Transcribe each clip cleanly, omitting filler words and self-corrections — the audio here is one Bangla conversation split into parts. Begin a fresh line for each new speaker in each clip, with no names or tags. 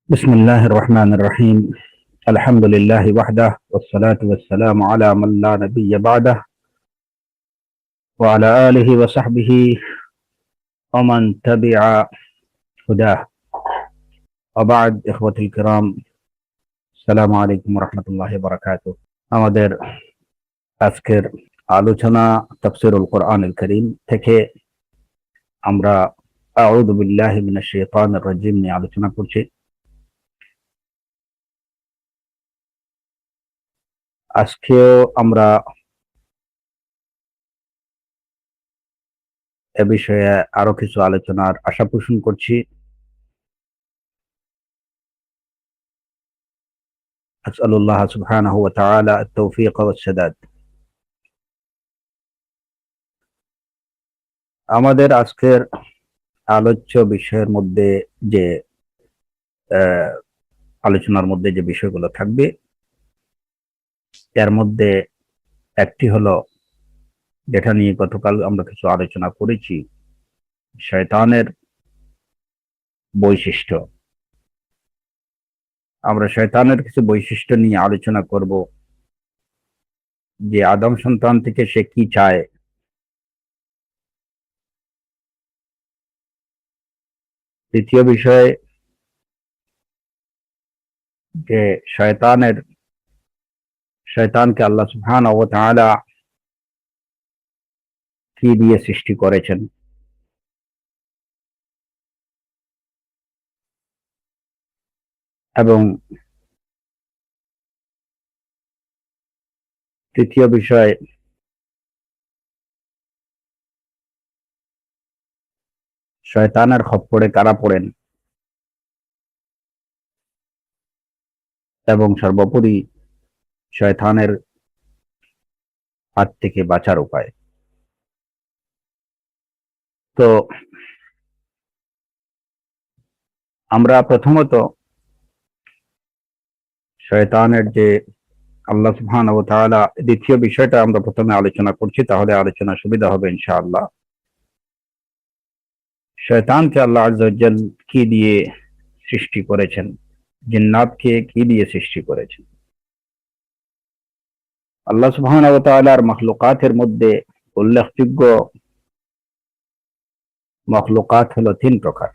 بسم الله الرحمن الرحيم. الحمد لله وحده والصلاة والسلام على من لا نبي بعده وعلى آله وصحبه ومن تبع هداه. وبعد إخوتي الكرام، السلام عليكم ورحمة الله وبركاته. আমাদের আজকের আলোচনা তাফসীরুল কোরআনুল কারীম থেকে আমরা আউযু বিল্লাহি মিনাশ শাইতানির রাজীম নিয়ে আলোচনা করছি। আজকেও আমরা এ বিষয়ে আরো কিছু আলোচনার আশা পোষণ করছি। আসআলুল্লাহ সুবহানাহু ওয়া তাআলা আত-তাওফীক ওয়াস সাদাদ। আমাদের আজকের আলোচ্য বিষয়ের মধ্যে যে আলোচনার মধ্যে যে বিষয়গুলো থাকবে এর মধ্যে একটি হলো, যেটা নিয়ে গতকাল আমরা কিছু আলোচনা করেছি, শয়তানের বৈশিষ্ট্য। আমরা শয়তানের কিছু বৈশিষ্ট্য নিয়ে আলোচনা করব, যে আদম সন্তান থেকে সে কি চায়। দ্বিতীয় বিষয়, যে শয়তানকে আল্লাহ সুবহানাহু ওয়া তাআলা কি দিয়ে সৃষ্টি করেছেন। এবং তৃতীয় বিষয়, শয়তানের খপ্পরে কারা পড়েন, এবং সর্বোপরি শয়তানের হাত থেকে বাঁচার উপায়। তো আমরা প্রথমত শয়তানের যে আল্লাহ সুবহানাহু ওয়া তাআলা, দ্বিতীয় বিষয়টা আমরা প্রথমে আলোচনা করছি, তাহলে আলোচনা সুবিধা হবে ইনশাআল্লাহ। শয়তানকে আল্লাহ আযজা ওয়া জাল কি দিয়ে সৃষ্টি করেছেন, জিন্নাতকে কি দিয়ে সৃষ্টি করেছেন। আল্লাহ সুবহানাহু ওয়া তাআলার মাখলুকাতের মধ্যে উল্লেখযোগ্য মাখলুকাত হলো তিন প্রকার।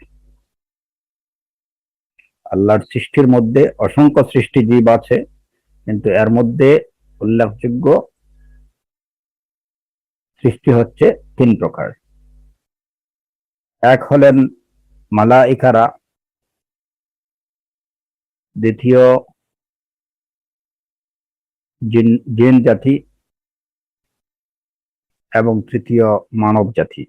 আল্লাহর সৃষ্টির মধ্যে অসংখ্য সৃষ্টিজীব আছে, কিন্তু এর মধ্যে উল্লেখযোগ্য সৃষ্টি হচ্ছে তিন প্রকার। এক হলেন মালাইকারা, দ্বিতীয় জিন জাতি, এবং তৃতীয় মানব জাতি।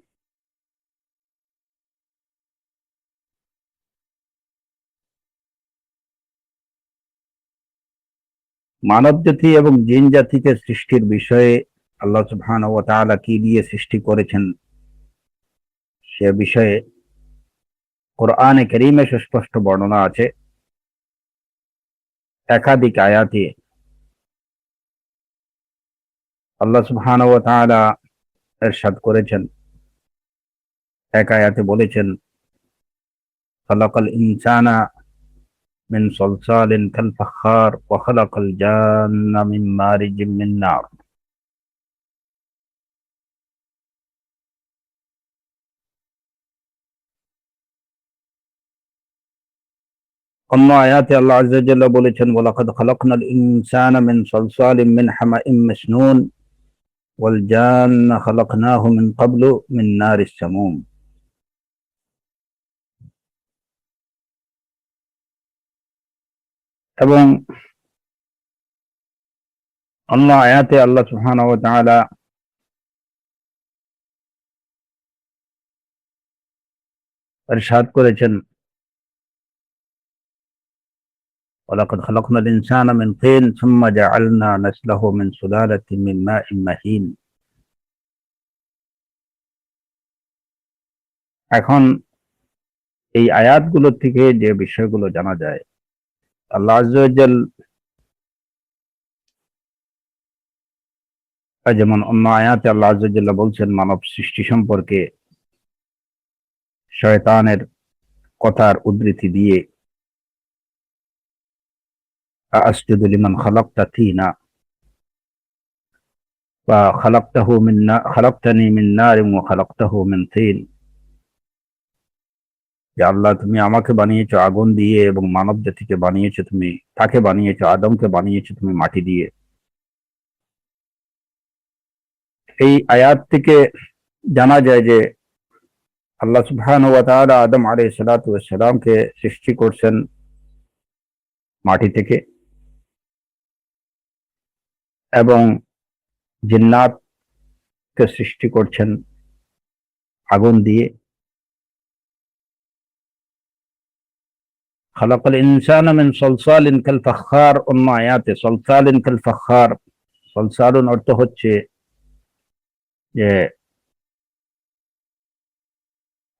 মানব জাতি এবং জিন জাতিকে সৃষ্টির বিষয়ে আল্লাহ সুবহানাহু ওয়া তাআলা কি দিয়ে সৃষ্টি করেছেন সে বিষয়ে কোরআনে কারীমে সুস্পষ্ট বর্ণনা আছে। একাধিক আয়াতে আল্লাহ সুবহানাহু ওয়া তাআলা ইরশাদ করেছেন। এক আয়াতে বলেছেন, খালাকাল ইনসানা মিন সালসালিন কাল ফাখার ওয়া খালাকাল জান্না মিন মারিজিম মিন নার। অন্য আয়াতে আল্লাহ আযজা ওয়া জাল্লা বলেছেন, ওয়ালাকাদ খালাকনাল ইনসানা মিন সালসালিম মিন হামাইম মাসনুন ওয়াল জান্না খালাকনাহু মিন ক্বাবলু মিন নারিস সামুম। এবং অন্য আয়াতে আল্লাহ সুবহানাহু ওয়া তাআলা ইরশাদ করেছেন, ওয়ালাকাদ খালাকনাল ইনসানা মিন তিন সুম্মা জাআলনা নাসলাহু মিন সুলালাতিন মিন মাইন মাহিন। এখন এই আয়াতগুলো থেকে যে বিষয়গুলো জানা যায়, আল্লাহ আযজা ওয়া জাল যেমন অন্য আয়াতে আল্লাহ আযজা ওয়া জাল্লা বলছেন মানব সৃষ্টি সম্পর্কে শয়তানের কথার উদ্ধৃতি দিয়ে, আসজুদু লিমান খালাকতা তিনা বা খালাকতানি মিন নারিন ওয়া খালাকতাহু মিন তিন, যে আল্লাহ তুমি আমাকে বানিয়েছো আগুন দিয়ে এবং মানব জাতিকে বানিয়েছো তুমি, তাকে বানিয়েছো আদমকে বানিয়েছো তুমি মাটি দিয়ে। এই আয়াত থেকে জানা যায় যে আল্লাহ সুবহানাহু ওয়া তাআলা আদম আলাইহিস সালাতু ওয়াস সালামকে সৃষ্টি করছেন মাটি থেকে এবং জিন্নাতকে সৃষ্টি করছেন আগুন দিয়ে। খালাকাল ইনসানা মিন সলসালিন কাল ফাখার, অন্য আয়াতে সলসালিন কাল ফাখার, সলসালুন অর্থ হচ্ছে যে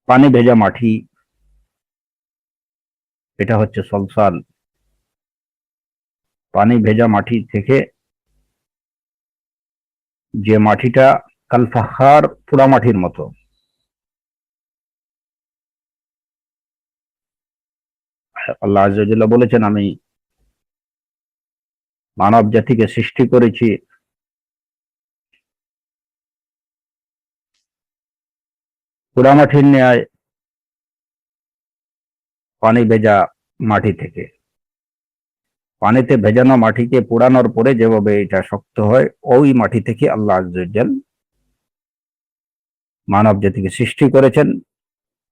পানি ভেজা মাটি, এটা হচ্ছে সলসাল। পানি ভেজা মাটি থেকে যে মাটিটা কাল ফাখার পোড়া মাটির মতো। আল্লাহ আযজা ওয়া জাল্লা বলেছেন আমি মানব জাতিকে সৃষ্টি করেছি পোড়া মাটির ন্যায় পানি ভেজা মাটি থেকে। পানিতে ভেজানো মাটিকে পোড়ানোর পরে যেভাবে এটা শক্ত হয়, ওই মাটি থেকে আল্লাহ আযজা ওয়া জাল মানব জাতিকে সৃষ্টি করেছেন।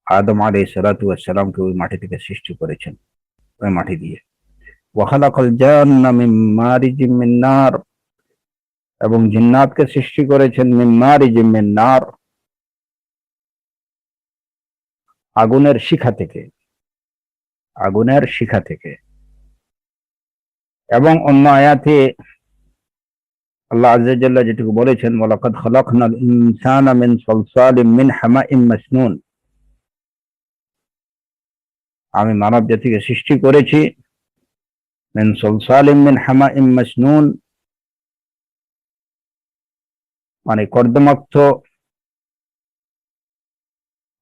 আদম আলাইহিস সালাতু ওয়াস সালামকে ওই মাটি থেকে সৃষ্টি করেছেন, ওই মাটি দিয়ে। ওয়া খালাকাল জান্না মিন মারিজিম মিন নার, এবং জিন্নাতকে সৃষ্টি করেছেন মিন মারিজিম মিন নার, আগুনের শিখা থেকে, আগুনের শিখা থেকে। এবং অন্য আয়াতে আল্লাহ আযজা ওয়া জাল্লা যেটুকু বলেছেন ওয়ালাকাদ খালাকনাল ইনসানা মিন সলসালিম মিন হামাইম মাসনুন, আমি মানব জাতিকে সৃষ্টি করেছি মিন সলসালিম মিন হামাইম মাসনুন, মানে কর্দমাক্ত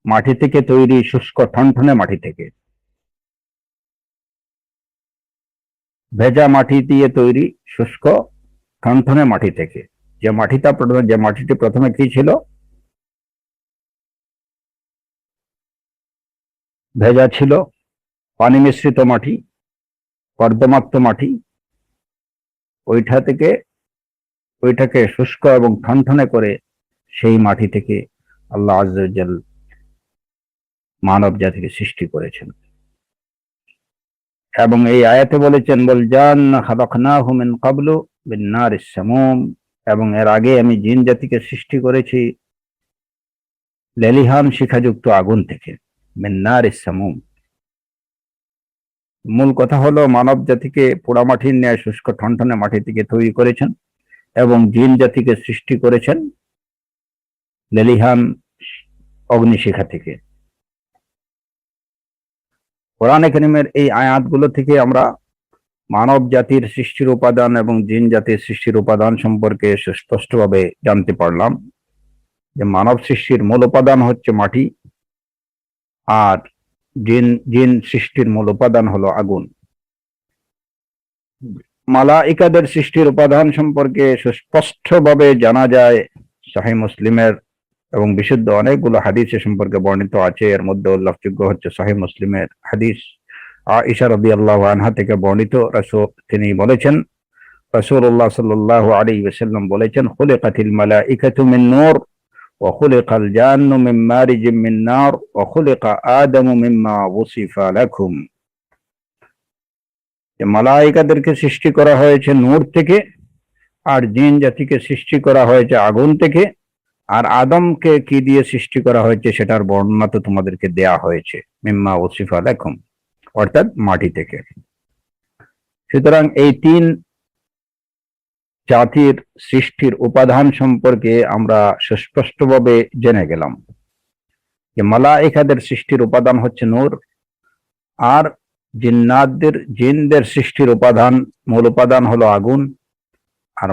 মাটি থেকে তৈরি, শুষ্ক ঠনঠনে মাটি থেকে, ভেজা মাটি দিয়ে তৈরি শুষ্ক ঠনঠনে মাটি থেকে। যে মাটিটি প্রথমে কি ছিল? ভেজা ছিল, পানি মিশ্রিত মাটি, কর্দমাক্ত মাটি। ওইটাকে শুষ্ক এবং ঠনঠনে করে সেই মাটি থেকে আল্লাহ আযজা ওয়া জাল মানব জাতিকে সৃষ্টি করেছেন। এবং এই আয়াতে বলেছেন বল জান্না খালাকনাহু মিন ক্বাবলু বিন নারিস সামুম, এবং এর আগে আমি জিন জাতিকে সৃষ্টি করেছি লেলিহান শিখাযুক্ত আগুন থেকে, মিন নারিস সামুম। মূল কথা হলো মানব জাতিকে পোড়া মাটির ন্যায় শুষ্ক ঠনঠনে মাটি থেকে তৈরি করেছেন এবং জিন জাতিকে সৃষ্টি করেছেন লেলিহান অগ্নিশিখা থেকে। কোরআনে কারীমের এই আয়াতগুলো থেকে আমরা মানব জাতির সৃষ্টির উপাদান এবং জিন জাতির সৃষ্টির উপাদান সম্পর্কে সুস্পষ্টভাবে জানতে পারলাম যে মানব সৃষ্টির মূল উপাদান হচ্ছে মাটি, আর জিন সৃষ্টির মূল উপাদান হলো আগুন। মালাইকাদের সৃষ্টির উপাদান সম্পর্কে সুস্পষ্টভাবে জানা যায় সহিহ মুসলিমের এবং বিশুদ্ধ অনেকগুলো হাদিসে সম্পর্কে বর্ণিত আছে। এর মধ্যে উল্লেখযোগ্য হচ্ছে সহিহ মুসলিমের হাদিস আয়েশা রাদিয়াল্লাহু আনহা থেকে বর্ণিত। তিনি বলেছেন, রাসূলুল্লাহ সাল্লাল্লাহু আলাইহি ওয়াসাল্লাম বলেছেন, খুলিকাতিল মালাইকাতু মিন নূর ওয়া খুলিকাল জান্নু মিন মারিজিম মিন নার ওয়া খুলিকা আদামু মিম্মা ওয়ুসিফা লাকুম। মালাইকাদেরকে সৃষ্টি করা হয়েছে নূর থেকে, আর জিন জাতিকে সৃষ্টি করা হয়েছে আগুন থেকে। আর আদমকে কি দিয়ে সৃষ্টি করা হয়েছে সেটার বর্ণনা তো তোমাদেরকে দেয়া হয়েছে, মিম্মা ওয়ুসিফা লাকুম, অর্থাৎ মাটি থেকে। সুতরাং এই তিন জাতির সৃষ্টির উপাদান সম্পর্কে আমরা সুস্পষ্টভাবে জেনে গেলাম যে মালাইকাদের সৃষ্টির উপাদান হচ্ছে নূর, আর জিনদের সৃষ্টির মূল উপাদান হলো আগুন, আর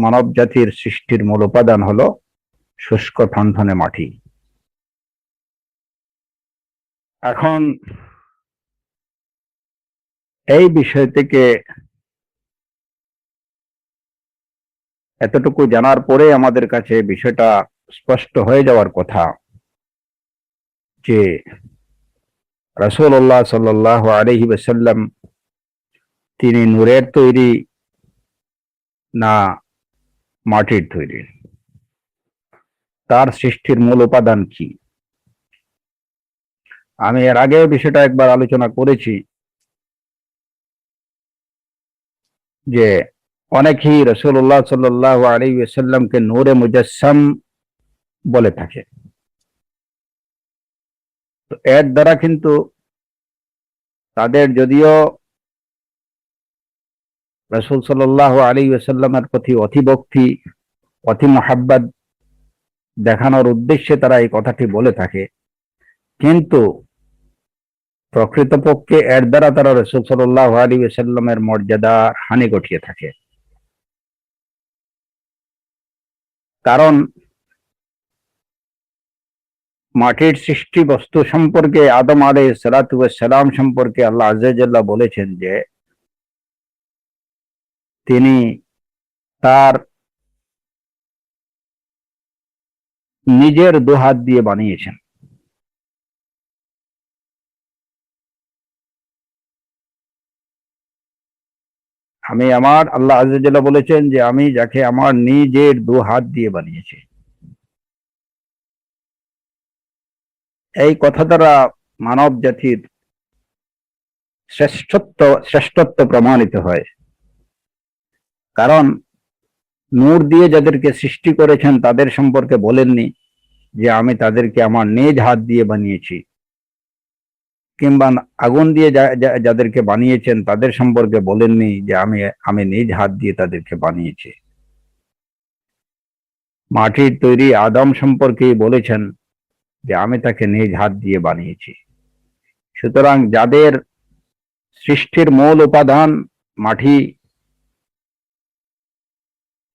মানব জাতির সৃষ্টির মূল উপাদান হলো শুষ্ক ঠনঠনে মাটি। এখন এই বিষয় থেকে এতটুকু জানার পরে আমাদের কাছে বিষয়টা স্পষ্ট হয়ে যাওয়ার কথা যে রাসূলুল্লাহ সাল্লাল্লাহু আলাইহি ওয়াসাল্লাম তিনি নূরের তৈরি না মাটির তৈরি, তার সৃষ্টির মূল উপাদান কি। আমি এর আগে বিষয়টা একবার আলোচনা করেছি যে অনেকেই রাসূলুল্লাহ সাল্লাল্লাহু আলাইহি ওয়াসাল্লামকে নূরে মুজাসসাম বলে থাকে। তো এর দ্বারা কিন্তু তাদের যদিও রাসূল সাল্লাল্লাহু আলাইহি ওয়াসাল্লামের প্রতি অতিভক্তি, অতি মহাব্বত দেখানোর উদ্দেশ্যে তারা এই কথাটি বলে থাকে, কিন্তু প্রকৃতপক্ষে এর দ্বারা তারা রাসূল সাল্লাল্লাহু আলাইহি ওয়াসাল্লামের মর্যাদার হানি ঘটিয়ে থাকে। কারণ মাটির সৃষ্টি বস্তু সম্পর্কে আদম আলাইহিস সালাতু ওয়াস সালাম সম্পর্কে আল্লাহ আযজা জাল্লা বলেছেন যে তিনি তার নিজের দুহাত দিয়ে বানিয়েছেন। আল্লাহ আযজা জাল্লা বলেছেন যে আমি যাকে আমার নিজের দুহাত দিয়ে বানিয়েছি। এই কথা দ্বারা মানব জাতির শ্রেষ্ঠত্ব প্রমাণিত হয়। কারণ নূর দিয়ে যাদেরকে সৃষ্টি করেছেন তাদের সম্পর্কে বলেননি যে আমি তাদেরকে আমার নিজ হাত দিয়ে বানিয়েছি, কিংবা আগুন দিয়ে যাদেরকে বানিয়েছেন তাদের সম্পর্কে বলেননি যে আমি নিজ হাত দিয়ে তাদেরকে বানিয়েছি। মাটির তৈরি আদম সম্পর্কেই বলেছেন যে আমি তাকে নিজ হাত দিয়ে বানিয়েছি। সুতরাং যাদের সৃষ্টির মূল উপাদান মাটি,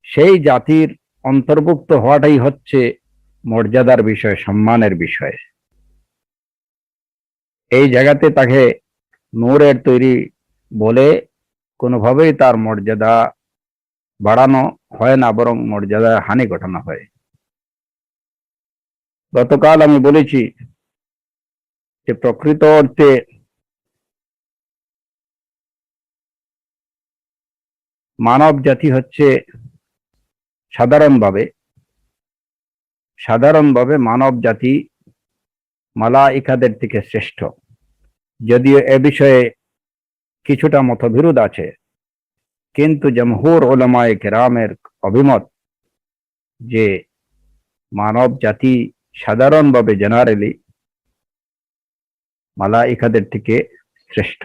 সেই জাতির অন্তর্ভুক্ত হওয়াটাই হচ্ছে মর্যাদার বিষয়, সম্মানের বিষয়। এই জায়গাতে তাকে নূরের তৈরি বলে কোনোভাবেই তার মর্যাদা বাড়ানো হয় না, বরং মর্যাদার হানি ঘটানো হয়। গতকাল আমি বলেছি যে প্রকৃত অর্থে মানব জাতি হচ্ছে সাধারণভাবে মানব জাতি মালাইকাদের থেকে শ্রেষ্ঠ। যদিও এ বিষয়ে কিছুটা মতবিরোধ আছে, কিন্তু জমহুর উলামায়ে কেরামের অভিমত যে মানব জাতি সাধারণভাবে জেনারেলি মালাইকাদের থেকে শ্রেষ্ঠ।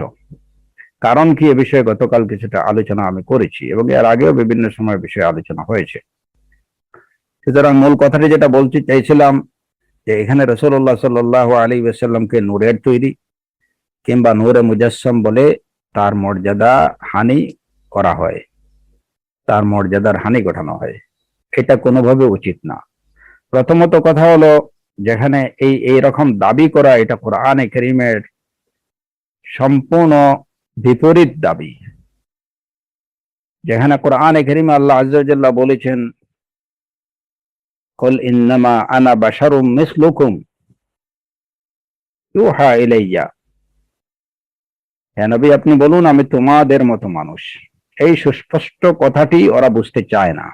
কারণ কি, এ বিষয়ে গতকাল কিছুটা আলোচনা আমি করেছি এবং এর আগেও বিভিন্ন সময় বিষয়ে আলোচনা হয়েছে। সুতরাং মূল কথাটি যেটা বলতে চাইছিলাম যে এখানে রাসূলুল্লাহ সাল্লাল্লাহু আলাইহি ওয়াসাল্লামকে নূরের তৈরি কিংবা নূরে মুজাসসাম বলে তার মর্যাদা হানি করা হয়, তার মর্যাদার হানি ঘটানো হয়। এটা কোনোভাবে উচিত না। প্রথমত কথা হলো, যেখানে এই রকম দাবি করা, এটা কোরআনে কারীমের সম্পূর্ণ বিপরীত দাবি। যেখানে কোরআনে কারীমে আল্লাহ আযজা ওয়া জাল্লা বলেছেন, কুল ইন্নামা আনা বাশারুম মিসলুকুম ইউহা ইলাইয়া, হে নবী আপনি বলুন আমি তোমাদের মতো মানুষ। এই সুস্পষ্ট কথাটি ওরা বুঝতে চায় না।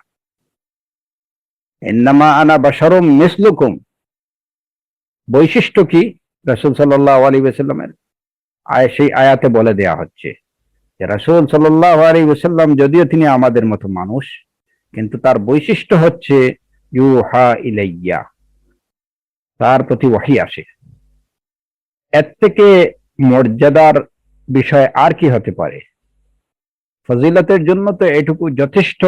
ইন্নামা আনা বাশারুম মিসলুকুম বৈশিষ্ট্য কি রাসূল সাল্লাল্লাহু আলাইহি ওয়াসাল্লামের? সেই আয়াতে বলে দেয়া হচ্ছে যে রাসূল সাল্লাল্লাহু আলাইহি ওয়াসাল্লাম যদিও তিনি আমাদের মতো মানুষ, কিন্তু তার বৈশিষ্ট্য হচ্ছে ইউহা ইলাইয়া, তার প্রতি ওহী আসে। এর থেকে মর্যাদার বিষয় আর কি হতে পারে? ফজিলতের জন্য তো এটুকু যথেষ্ট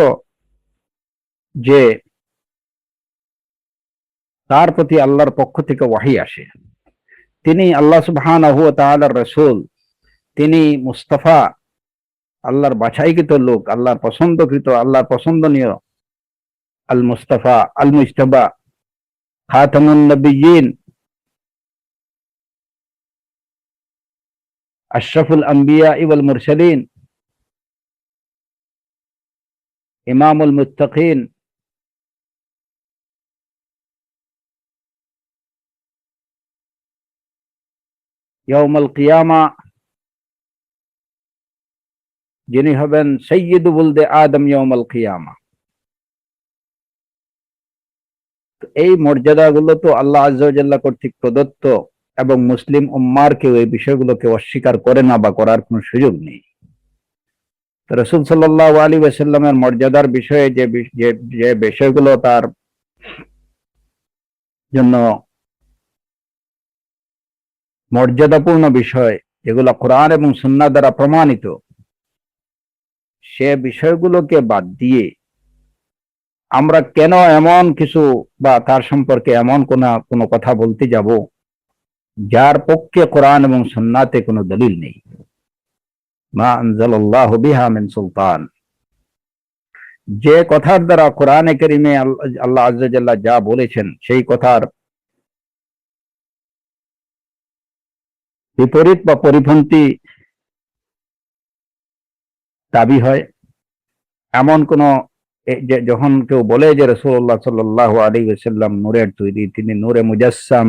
যে তার প্রতি আল্লাহর পক্ষ থেকে ওহী আসে। তিনি আল্লাহ সুবহানাহু ওয়া তাআলার রাসূল, তিনি মুস্তাফা, আল্লাহর বাছাইকৃত লোক, আল্লাহর পছন্দকৃত, আল্লাহর পছন্দনীয়, আল মুস্তাফা আল মুজতাবা খাতামুন নবিয়্যিন, আশরাফুল আম্বিয়া ওয়াল মুরসালিন, ইমামুল মুত্তাকিন, ইয়াউমুল কিয়ামা, যিনি হবেন সাইয়্যিদু বুলদে আদম ইয়াউমুল কিয়ামা। এই মর্যাদাগুলো তো আল্লাহ আযজা ওয়া জাল্লা কর্তৃক প্রদত্ত, এবং মুসলিম উম্মার কেউ এই বিষয়গুলোকে অস্বীকার করে না বা করার কোনো সুযোগ নেই। রাসূল সাল্লাল্লাহু আলাইহি ওয়াসাল্লামের মর্যাদার বিষয়ে যে বিষয়গুলো তার জন্য মর্যাদাপূর্ণ বিষয়, যেগুলো কোরআন এবং সুন্নাহ দ্বারা প্রমাণিত, সে বিষয়গুলোকে বাদ দিয়ে আমরা কেন এমন কিছু বা তার সম্পর্কে এমন কোনো কথা বলতে যাব যার পক্ষে কোরআন এবং সুন্নাতে কোনো দলিল নেই। মা আনজালাল্লাহু বিহা মিন সুলতান। যে কথার দ্বারা কোরআনে কারীমে আল্লাহ আযজা ওয়া জাল্লা যা বলেছেন সেই কথার বিপরীত বা পরিপন্থী দাবি হয়, এমন কোন যখন কেউ বলে যে রাসূলুল্লাহ সাল্লাল্লাহু আলাইহি ওয়াসাল্লাম নূরের তৈরি, তিনি নূরে মুজাসসাম,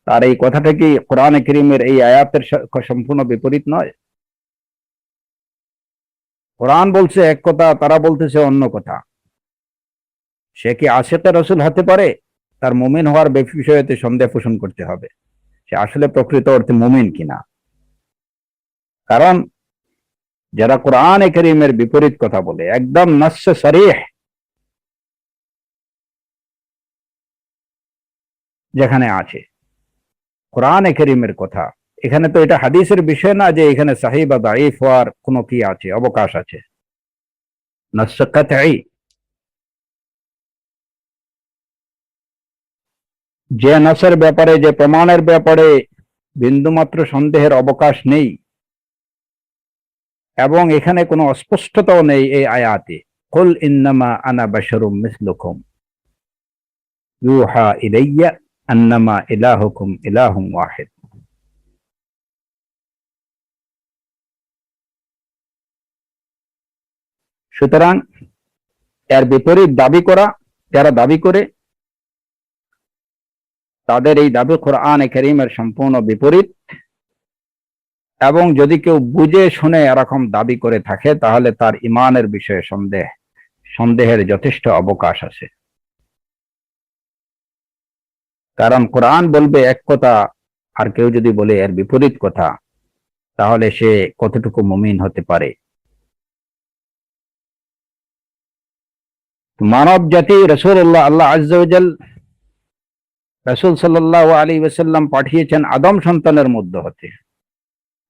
তার এই কথাটা কি কোরআনে কারীমের এই আয়াতের সম্পূর্ণ বিপরীত নয়? কোরআন বলছে এক কথা, তারা বলতেছে অন্য কথা। সে কি আশিকে রাসূল হতে পারে? তার মুমিন হওয়ার বিষয়তে সন্দেহ পোষণ করতে হবে, সে আসলে প্রকৃত অর্থে মুমিন কিনা। কারণ যারা কোরআনে কারীমের বিপরীত কথা বলে, একদম নাসসে সরিহ যেখানে আছে কোরআনে কারীমের কথা, এখানে তো এটা হাদিসের বিষয় না যে এখানে সহিহ বা দাঈফ হওয়ার কোনো কি আছে, অবকাশ আছে। নাসসে কাতঈ, যে নাসের ব্যাপারে, যে প্রমাণের ব্যাপারে বিন্দুমাত্র সন্দেহের অবকাশ নেই, এবং এখানে কোনো অস্পষ্টতাও নেই এই আয়াতে। কুল ইন্নামা আনা বাশারুম মিসলুকুম ইউহা ইলাইয়া আন্নামা ইলাহুকুম ইলাহুম ওয়াহিদ। সুতরাং এর বিপরীত দাবি করা, যারা দাবি করে, তাদের এই দাবি কোরআনে কারীমের সম্পূর্ণ বিপরীত। এবং যদি কেউ বুঝে শুনে এরকম দাবি করে থাকে, তাহলে তার ঈমানের বিষয়ে সন্দেহের যথেষ্ট অবকাশ আছে। কারণ কোরআন বলবে এক কথা, আর কেউ যদি বলে এর বিপরীত কথা, তাহলে সে কতটুকু মুমিন হতে পারে? মানব জাতি রাসূলুল্লাহ, আল্লাহ আযজা ওয়া জাল রাসূল সাল্লাল্লাহু আলাইহি ওয়াসাল্লাম পাঠিয়েছেন আদম সন্তানের মধ্য হতে,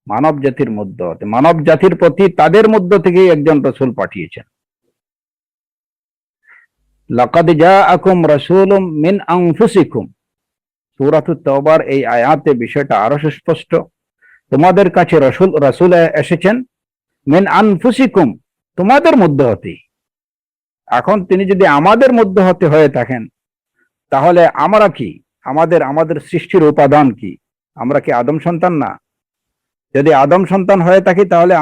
মানব জাতির মধ্য হতে, মানব জাতির প্রতি তাদের মধ্য থেকে একজন রাসূল পাঠিয়েছেন। লাকাদ জাআকুম রাসূলুম মিন আনফুসিকুম, সূরাতুত তাওবার এই আয়াতে বিষয়টা আরো সুস্পষ্ট। তোমাদের কাছে রাসূল এসেছেন মিন আনফুসিকুম, তোমাদের মধ্য হতে। এখন তিনি যদি আমাদের মধ্য হতে হয়ে থাকেন, তাহলে আমরা কি, আমাদের সৃষ্টির উপাদান কি? আমরা কি আদম সন্তান না? যদি আদম সন্তান হয়ে থাকি, তাহলে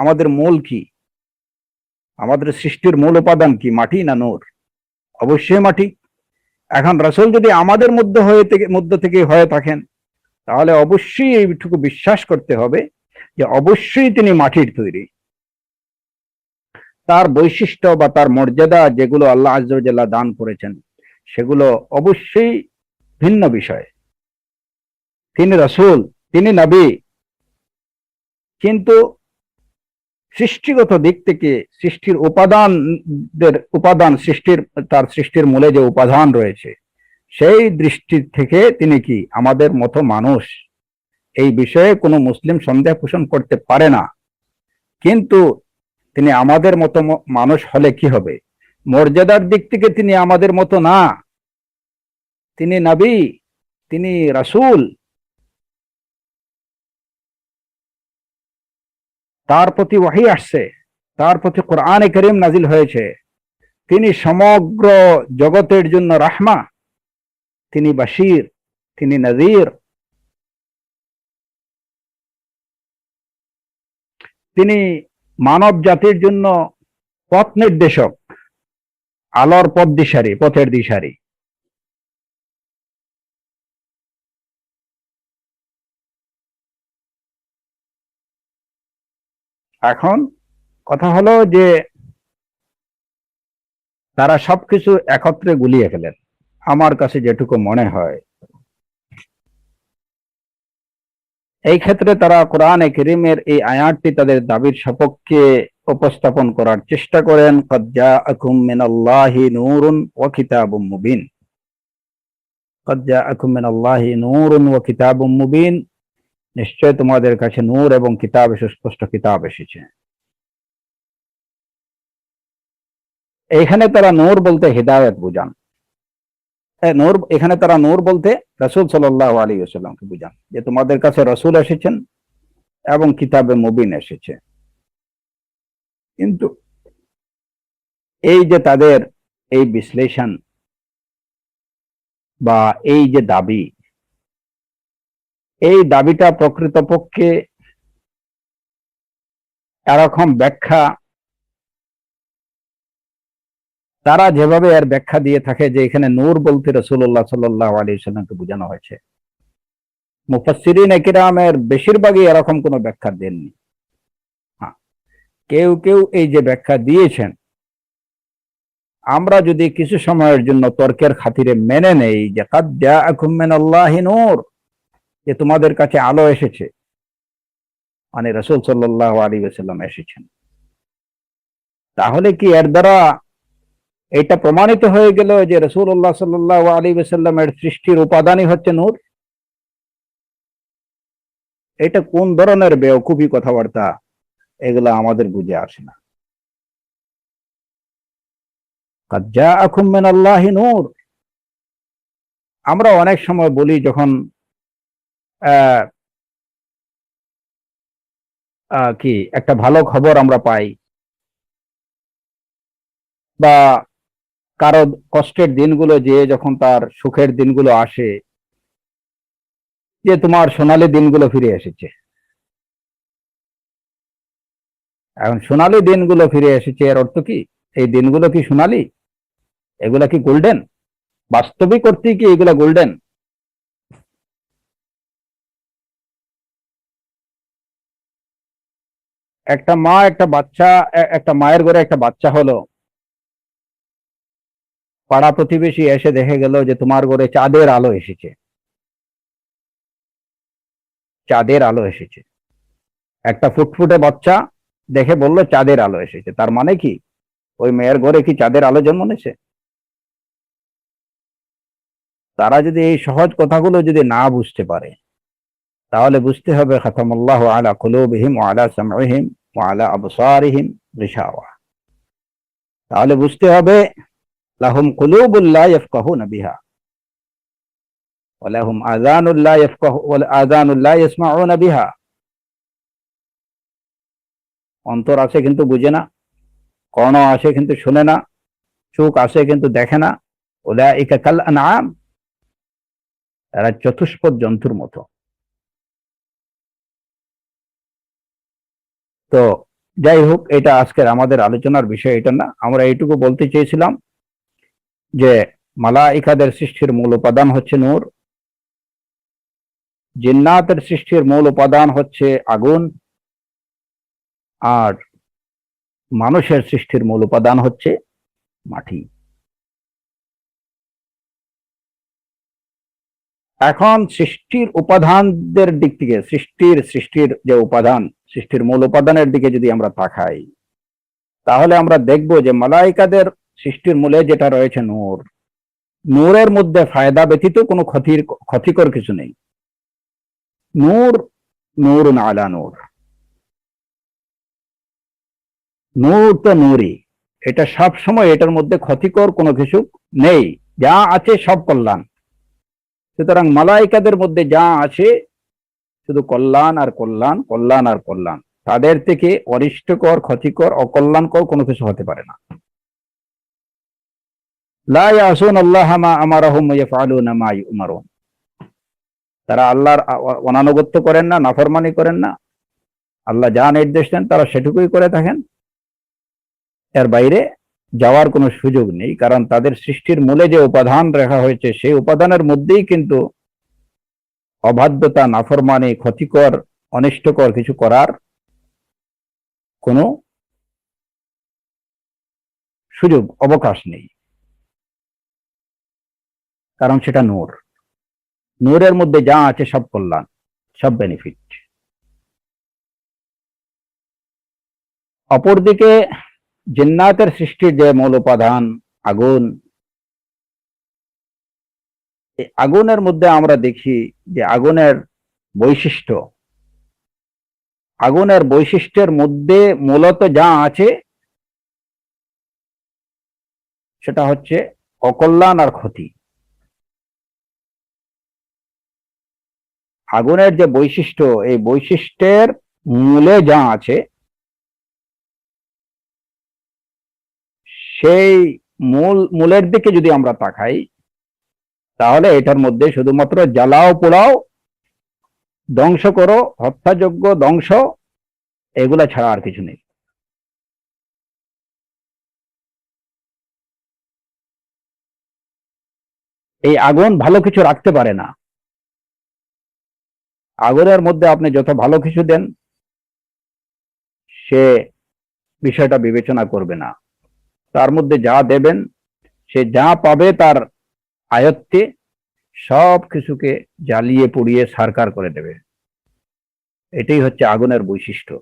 আমাদের মূল কি? আমাদের সৃষ্টির মূল উপাদান কি? মাটি না নূর? অবশ্যই মাটি। এখন রাসূল যদি আমাদের মধ্য থেকে হয়ে থাকেন, তাহলে অবশ্যই এইটুকু বিশ্বাস করতে হবে যে অবশ্যই তিনি মাটির তৈরি। তার বৈশিষ্ট্য বা তার মর্যাদা যেগুলো আল্লাহ আযজা ওয়া জাল্লা দান করেছেন, সেগুলো অবশ্যই ভিন্ন বিষয়। তিনি রাসূল, তিনি নবী, কিন্তু সৃষ্টিগত দিক থেকে সৃষ্টির তার সৃষ্টির মূলে যে উপাদান রয়েছে, সেই দৃষ্টি থেকে তিনি কি আমাদের মতো মানুষ, এই বিষয়ে কোনো মুসলিম সন্দেহ পোষণ করতে পারে না। কিন্তু তিনি আমাদের মতো মানুষ হলে কি হবে? মর্যাদার দিক থেকে তিনি আমাদের মতো না, তিনি নবী, তিনি রাসূল, তার প্রতি ওহী আসছে, তার প্রতি কোরআনে কারীম নাজিল হয়েছে, তিনি সমগ্র জগতের জন্য রাহমা, তিনি বাশীর, তিনি নাযীর। তিনি মানব জাতির জন্য পথ নির্দেশক, আলোর পথ দিশারি, পথের দিশারি। এখন কথা হলো যে তারা সবকিছু একত্রে গুলিয়ে ফেলেন। আমার কাছে যেটুকু মনে হয়, এই ক্ষেত্রে তারা কোরআনে কারীমের এই আয়াতটি তাদের দাবির সপক্ষে উপস্থাপন করার চেষ্টা করেন। ক্বাদ জাআকুম মিনাল্লাহি নূরুন ওয়া কিতাবুম মুবিন। ক্বাদ জাআকুম মিনাল্লাহি নূরুন ওয়া কিতাবুম মুবিন, নিশ্চয় তোমাদের কাছে নূর এবং কিতাব, সুস্পষ্ট কিতাব এসেছে। এখানে তারা নূর বলতে হিদায়াত বুঝান। নূর, এখানে তারা নূর বলতে রাসূল সাল্লাল্লাহু আলাইহি ওয়াসাল্লামকে বুঝান, যে তোমাদের কাছে রাসূল এসেছেন এবং কিতাবে মুবিন এসেছে। কিন্তু এই যে তাদের এই বিশ্লেষণ বা এই যে দাবি, এই দাবিটা প্রকৃতপক্ষে এরকম ব্যাখ্যা, তারা যেভাবে এর ব্যাখ্যা দিয়ে থাকে যে এখানে নূর বলতে রাসূলুল্লাহ সাল্লাল্লাহু আলাইহি ওয়াসাল্লামকে বোঝানো হয়েছে, মুফাসসিরিন কিরামের বেশিরভাগই এরকম কোনো ব্যাখ্যা দেননি। হ্যাঁ, কেউ কেউ এই যে ব্যাখ্যা দিয়েছেন, আমরা যদি কিছু সময়ের জন্য তর্কের খাতিরে মেনে নেই যে ক্বাদ জাআকুম মিনাল্লাহি নূর, যে তোমাদের কাছে আলো এসেছে, মানে রাসূল সাল্লাল্লাহু আলাইহি ওয়াসাল্লাম এসেছেন, তাহলে কি এর দ্বারা এটা প্রমাণিত হয়ে গেল যে রাসূলুল্লাহ সাল্লাল্লাহু আলাইহি ওয়াসাল্লামের সৃষ্টির উপাদানই হচ্ছে নূর? এটা কোন ধরনের বেওকুফি কথাবার্তা, এগুলা আমাদের বুঝে আসে না। ক্বাদ জাআকুম মিনাল্লাহি নূর, আমরা অনেক সময় বলি যখন কি একটা ভালো খবর আমরা পাই বা কারো কষ্টের দিনগুলো যে যখন তার সুখের দিনগুলো আসে, যে তোমার সোনালী দিনগুলো ফিরে এসেছে। এখন সোনালী দিনগুলো ফিরে এসেছে এর অর্থ কি? এই দিনগুলো কি সোনালী? এগুলা কি গোল্ডেন? বাস্তবিক অর্থে কি এগুলা গোল্ডেন? একটা মা, একটা বাচ্চা, একটা মায়ের ঘরে একটা বাচ্চা হলো, পাড়া প্রতিবেশী এসে দেখে গেল যে তোমার ঘরে চাঁদের আলো এসেছে, চাঁদের আলো এসেছে। একটা ফুটফুটে বাচ্চা দেখে বলল চাঁদের আলো এসেছে, তার মানে কি ওই মেয়ের ঘরে কি চাঁদের আলো জন্ম নিয়েছে? তারা যদি এই সহজ কথাগুলো যদি না বুঝতে পারে, তাহলে বুঝতে হবে খাতামাল্লাহু আলা কুলুবিহিম ওয়া আলা সামঈহিম ওয়া আলা আবসারিহিম গিশাওয়া। তাহলে বুঝতে হবে লাহুম কুলুবুল লা ইয়াফকাহুনা বিহা ওয়া লাহুম আযানুল লা ইয়াফকাহু ওয়া আযানুল লা ইয়াসমাউনা বিহা। অন্তর আছে কিন্তু বুঝে না, কর্ণ আছে কিন্তু শুনে না, চোখ আছে কিন্তু দেখে না। উলাইকা কাল আনআম, এরা চতুষ্পদ জন্তুর মতো। তো যাই হোক, এটা আজকের আমাদের আলোচনার বিষয় এটা না। আমরা এইটুকু বলতে চেয়েছিলাম যে মালাইকাদের সৃষ্টির মূল উপাদান হচ্ছে নূর, জিন্নাতের সৃষ্টির মূল উপাদান হচ্ছে আগুন, আর মানুষের সৃষ্টির মূল উপাদান হচ্ছে মাটি। এখন সৃষ্টির উপাদানদের দিক থেকে, সৃষ্টির যে উপাদান, সৃষ্টির মূল উপাদানের দিকে যদি আমরা তাকাই, তাহলে আমরা দেখব যে মালাইকাদের সৃষ্টির মূলে যেটা রয়েছে নূর, নূরের মধ্যে ফায়দা ব্যতীত কোনো ক্ষতিকর কিছু নেই। নূর নূরুন আলা নূর, নূর তো নূরই, এটা সব সময় এটার মধ্যে ক্ষতিকর কোনো কিছু নেই, যা আছে সব কল্যাণ। সুতরাং মালাইকাদের মধ্যে যা আছে শুধু কল্যাণ আর কল্যাণ, কল্যাণ আর কল্যাণ। তাদের থেকে অরিষ্টকর, ক্ষতিকর, অকল্যাণকর কোনো কিছু হতে পারে না। লা ইয়াসুন আল্লাহ মা আমারহুম ওয়া ইয়াফআলুনা মা ইউমারুন, তারা আল্লাহর অনানুগত্য করেন না, নাফরমানি করেন না, আল্লাহ যা নির্দেশ দেন তারা সেটুকুই করে থাকেন, এর বাইরে যাওয়ার কোনো সুযোগ নেই। কারণ তাদের সৃষ্টির মূলে যে উপাদান রাখা হয়েছে সেই উপাদানের মধ্যেই কিন্তু অবাধ্যতা, নাফরমানি, ক্ষতিকর, অনিষ্টকর কিছু করার কোনো সুযোগ অবকাশ নেই। কারণ সেটা নূর, নূরের মধ্যে যা আছে সব কল্যাণ, সব বেনিফিট। অপরদিকে জিন্নাতের সৃষ্টির যে মূল উপাদান আগুন, এই আগুনের মধ্যে আমরা দেখি যে আগুনের বৈশিষ্ট্যের মধ্যে মূলত যা আছে সেটা হচ্ছে অকল্যাণ আর ক্ষতি। আগুনের যে বৈশিষ্ট্য, এই বৈশিষ্ট্যের মূলে যা আছে সেই মূলের দিকে যদি আমরা তাকাই, তাহলে এটার মধ্যে শুধুমাত্র জ্বালাও পোড়াও, ধ্বংস করো, হত্যাযোগ্য ধ্বংস, এগুলা ছাড়া আর কিছু নেই। এই আগুন ভালো কিছু রাখতে পারে না। আগুনের মধ্যে আপনি যত ভালো কিছু দেন সে বিষয়টা বিবেচনা করবে না। তার মধ্যে যা দেবেন সে যা পাবে তার আয়ত্তে সব কিছুকে জ্বালিয়ে পুড়িয়ে সারকার করে দেবে। এটাই হচ্ছে আগুনের বৈশিষ্ট্য।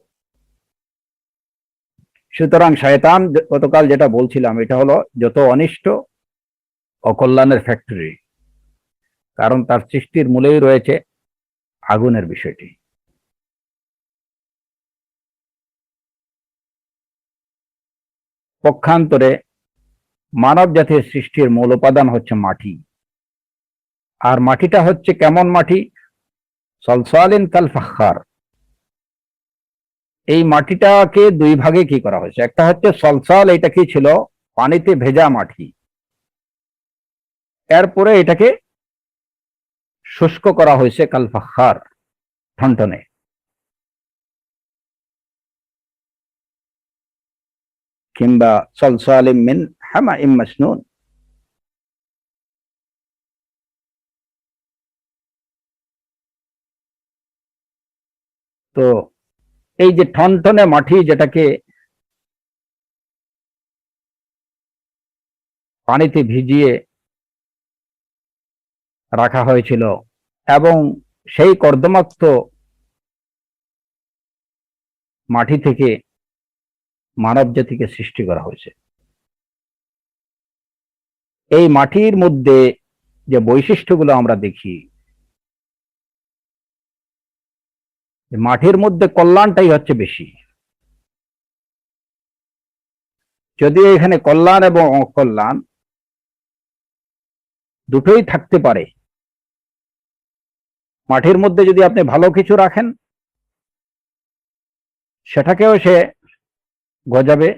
সুতরাং শয়তান গতকাল যেটা বলছিলাম, এটা হলো যত অনিষ্ট অকল্যাণের ফ্যাক্টরি। কারণ তার সৃষ্টির মূলেই রয়েছে আগুনের বিষয়টি। পক্ষান্তরে মানব জাতির সৃষ্টির মূল উপাদান হচ্ছে মাটি। আর মাটিটা হচ্ছে কেমন মাটি? সলসালিন কাল ফাখার। এই মাটিটাকে দুই ভাগে কি করা হয়েছে, একটা হচ্ছে সলসাল, এটা কি ছিল? পানিতে ভেজা মাটি। এরপরে এটাকে শুষ্ক করা হয়েছে কাল ফাখার, ঠনঠনে। কিংবা সলসালিম মিন হামাইম মাসনুন। তো এই যে ঠনঠনে মাটি, যেটাকে পানিতে ভিজিয়ে রাখা হয়েছিল এবং সেই কর্দমাক্ত মাটি থেকে মানব জাতিকে সৃষ্টি করা হয়েছে। এই মাটির মধ্যে যে বৈশিষ্ট্যগুলো আমরা দেখি, মাটির মধ্যে কল্যাণটাই হচ্ছে বেশি। যদিও এখানে কল্যাণ এবং অকল্যাণ দুটোই থাকতে পারে। মাটির মধ্যে যদি আপনি ভালো কিছু রাখেন সেটাকেও সে গজাবে।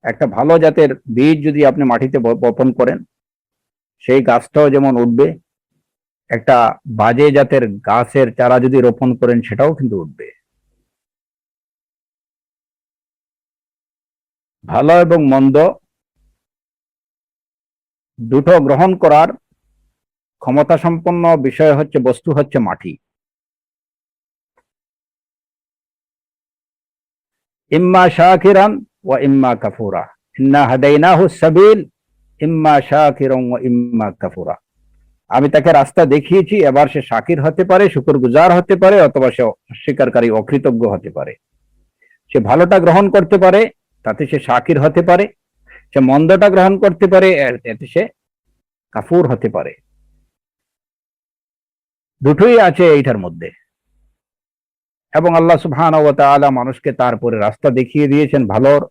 একটা ভালো জাতের বীজ যদি আপনি মাটিতে বপন করেন সেই গাছটাও যেমন উঠবে, একটা বাজে জাতের গাছের চারা যদি রোপণ করেন সেটাও কিন্তু উঠবে। ভালো এবং মন্দ দুটো গ্রহণ করার ক্ষমতা সম্পন্ন বিষয় হচ্ছে, বস্তু হচ্ছে মাটি। ইম্মা শাকিরান ওয়া ইম্মা কাফুরা, ইন্না হাদাইনাহু সাবিল ইম্মা শাকিরান ওয়া ইম্মা কাফুরা। আমি তাকে রাস্তা দেখিয়েছি, এবার সে শাকির হতে পারে, শুকরগুজার হতে পারে, অথবা সে অস্বীকারী অকৃতজ্ঞ হতে পারে। সে ভালোটা গ্রহণ করতে পারে, তাতে সে শাকির হতে পারে। সে মন্দটা গ্রহণ করতে পারে, এতে সে কাফুর হতে পারে। দুটোই আছে এইটার মধ্যে। এবং আল্লাহ সুবহানাহু ওয়া তাআলা মানুষকে তারপরে রাস্তা দেখিয়ে দিয়েছেন ভালোর।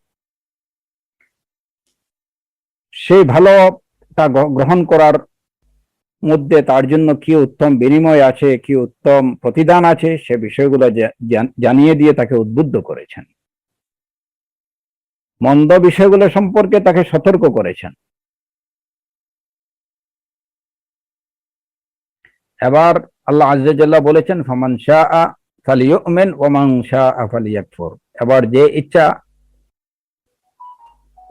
সেই ভালোটা গ্রহণ করার মধ্যে তার জন্য কি উত্তম বিনিময় আছে, কি উত্তম প্রতিদান আছে, সে বিষয়গুলো জানিয়ে দিয়ে তাকে উদ্বুদ্ধ করেছেন। মন্দ বিষয়গুলো সম্পর্কে তাকে সতর্ক করেছেন। এবার আল্লাহ আযজা জাল্লা বলেছেন, ফামান শাআ ফালিউমিন ওয়া মান শাআ ফালিয়াকফুর। এবার যে ইচ্ছা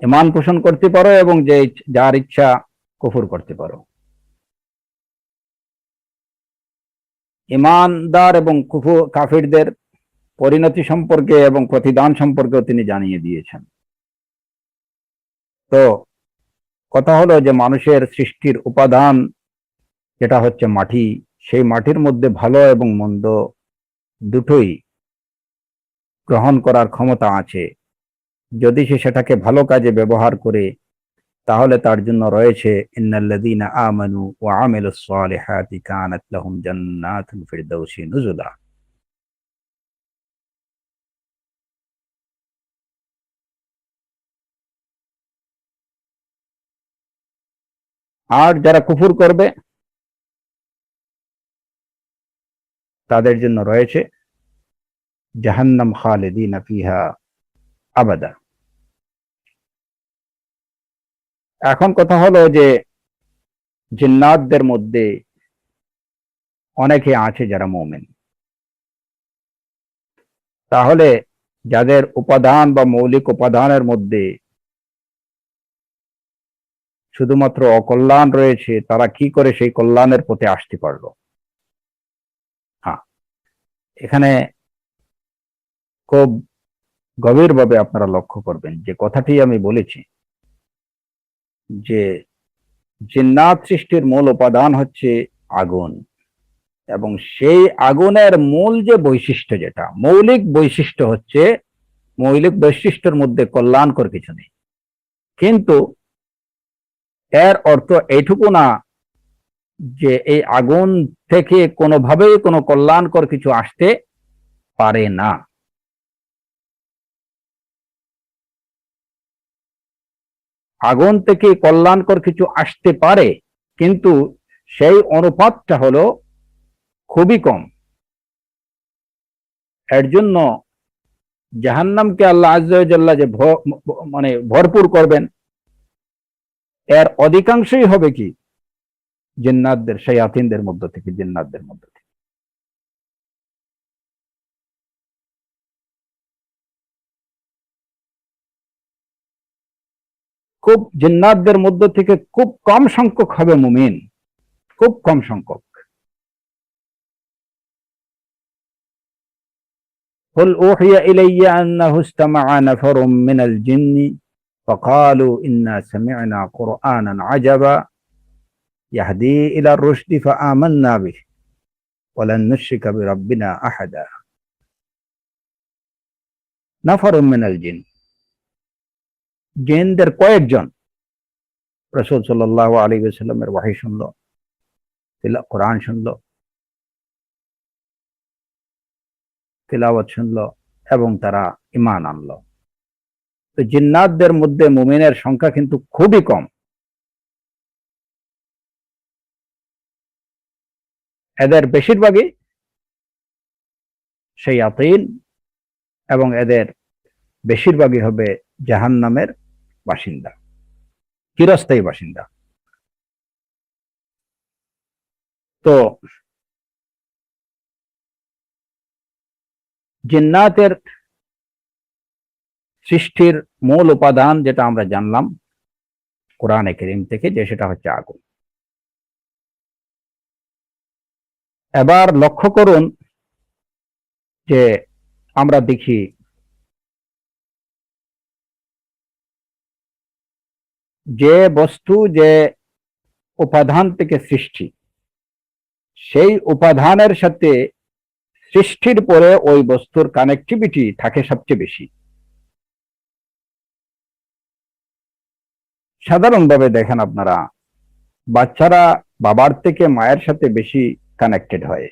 ঈমান পোষণ করতে পারো এবং যার ইচ্ছা কুফর করতে পারো। ঈমানদার এবং কাফিরদের পরিণতি সম্পর্কে এবং প্রতিদান সম্পর্কেও তিনি জানিয়ে দিয়েছেন। তো কথা হলো যে মানুষের সৃষ্টির উপাদান যেটা হচ্ছে মাটি, সেই মাটির মধ্যে ভালো এবং মন্দ দুটোই গ্রহণ করার ক্ষমতা আছে। যদি সে সেটাকে ভালো কাজে ব্যবহার করে তাহলে তার জন্য রয়েছে ইন্নাল্লাযীনা আমানু ওয়া আমিলুস সালিহাতি কানাত লাহুম জান্নাতুল ফিরদাউসি নুজুলা। আর যারা কুফর করবে তাদের জন্য রয়েছে জাহান্নাম খালিদিনা ফিহা আবাদা। এখন কথা হলো যে জিন্নাতদের মধ্যে অনেকে আছে যারা মুমিন, তাহলে যাদের উপাদান বা মৌলিক উপাদানের মধ্যে শুধুমাত্র অকল্যাণ রয়েছে, তারা কি করে সেই কল্যাণের পথে আসতে পারলো? হ্যাঁ, এখানে খুব গভীরভাবে আপনারা লক্ষ্য করবেন যে কথাটি আমি বলেছি যে জিন্নাত সৃষ্টির মূল উপাদান হচ্ছে আগুন, এবং সেই আগুনের মূল যে বৈশিষ্ট্য, যেটা মৌলিক বৈশিষ্ট্য হচ্ছে, মৌলিক বৈশিষ্ট্যের মধ্যে কল্যাণকর কিছু নেই। কিন্তু এর অর্থ এইটুকু না যে এই আগুন থেকে কোনোভাবেই কোনো কল্যাণকর কিছু আসতে পারে না। আগুন থেকে কল্যাণকর কিছু আসতে পারে, কিন্তু সেই অনুপাতটা হলো খুবই কম। এর জন্য জাহান্নামকে আল্লাহ আজ্জা ওয়া জাল্লা যে মানে ভরপুর করবেন, এর অধিকাংশই হবে কি জিন্নাতদের, শায়াতিনদের মধ্য থেকে, জিন্নাতদের মধ্য থেকে। খুব জিন্নাতদের মধ্য থেকে খুব কম সংখ্যক হবে মুমিন, খুব কম সংখ্যক। قل أوحي إلي أنه استمع نفر من الجن فقالوا إنا سمعنا قرآنا عجبا يهدي إلى الرشد فآمنا به ولن نشرك بربنا أحدا نفر من الجن, জিনদের কয়েকজন রাসূল সাল্লাল্লাহু আলাইহি ওয়াসাল্লামের ওহী শুনলো, কোরআন শুনলো, তিলাওয়াত শুনলো এবং তারা ঈমান আনলো। তো জিন্নাতদের মধ্যে মুমিনের সংখ্যা কিন্তু খুবই কম। এদের বেশিরভাগই শায়াতিন এবং এদের বেশিরভাগই হবে জাহান্নামের বাসিন্দা, চিরস্থায়ী বাসিন্দা। তো জিন্নাতের সৃষ্টির মূল উপাদান যেটা আমরা জানলাম কোরআনে কারীম থেকে, যে সেটা হচ্ছে আগুন। এবার লক্ষ্য করুন যে আমরা দেখি যে বস্তু যে উপাদান থেকে সৃষ্টি, সেই উপাদানের সাথে সৃষ্টির পরে ওই বস্তুর কানেক্টিভিটি থাকে সবচেয়ে বেশি। সাধারণভাবে দেখেন আপনারা, বাচ্চারা বাবার থেকে মায়ের সাথে বেশি কানেক্টেড হয়।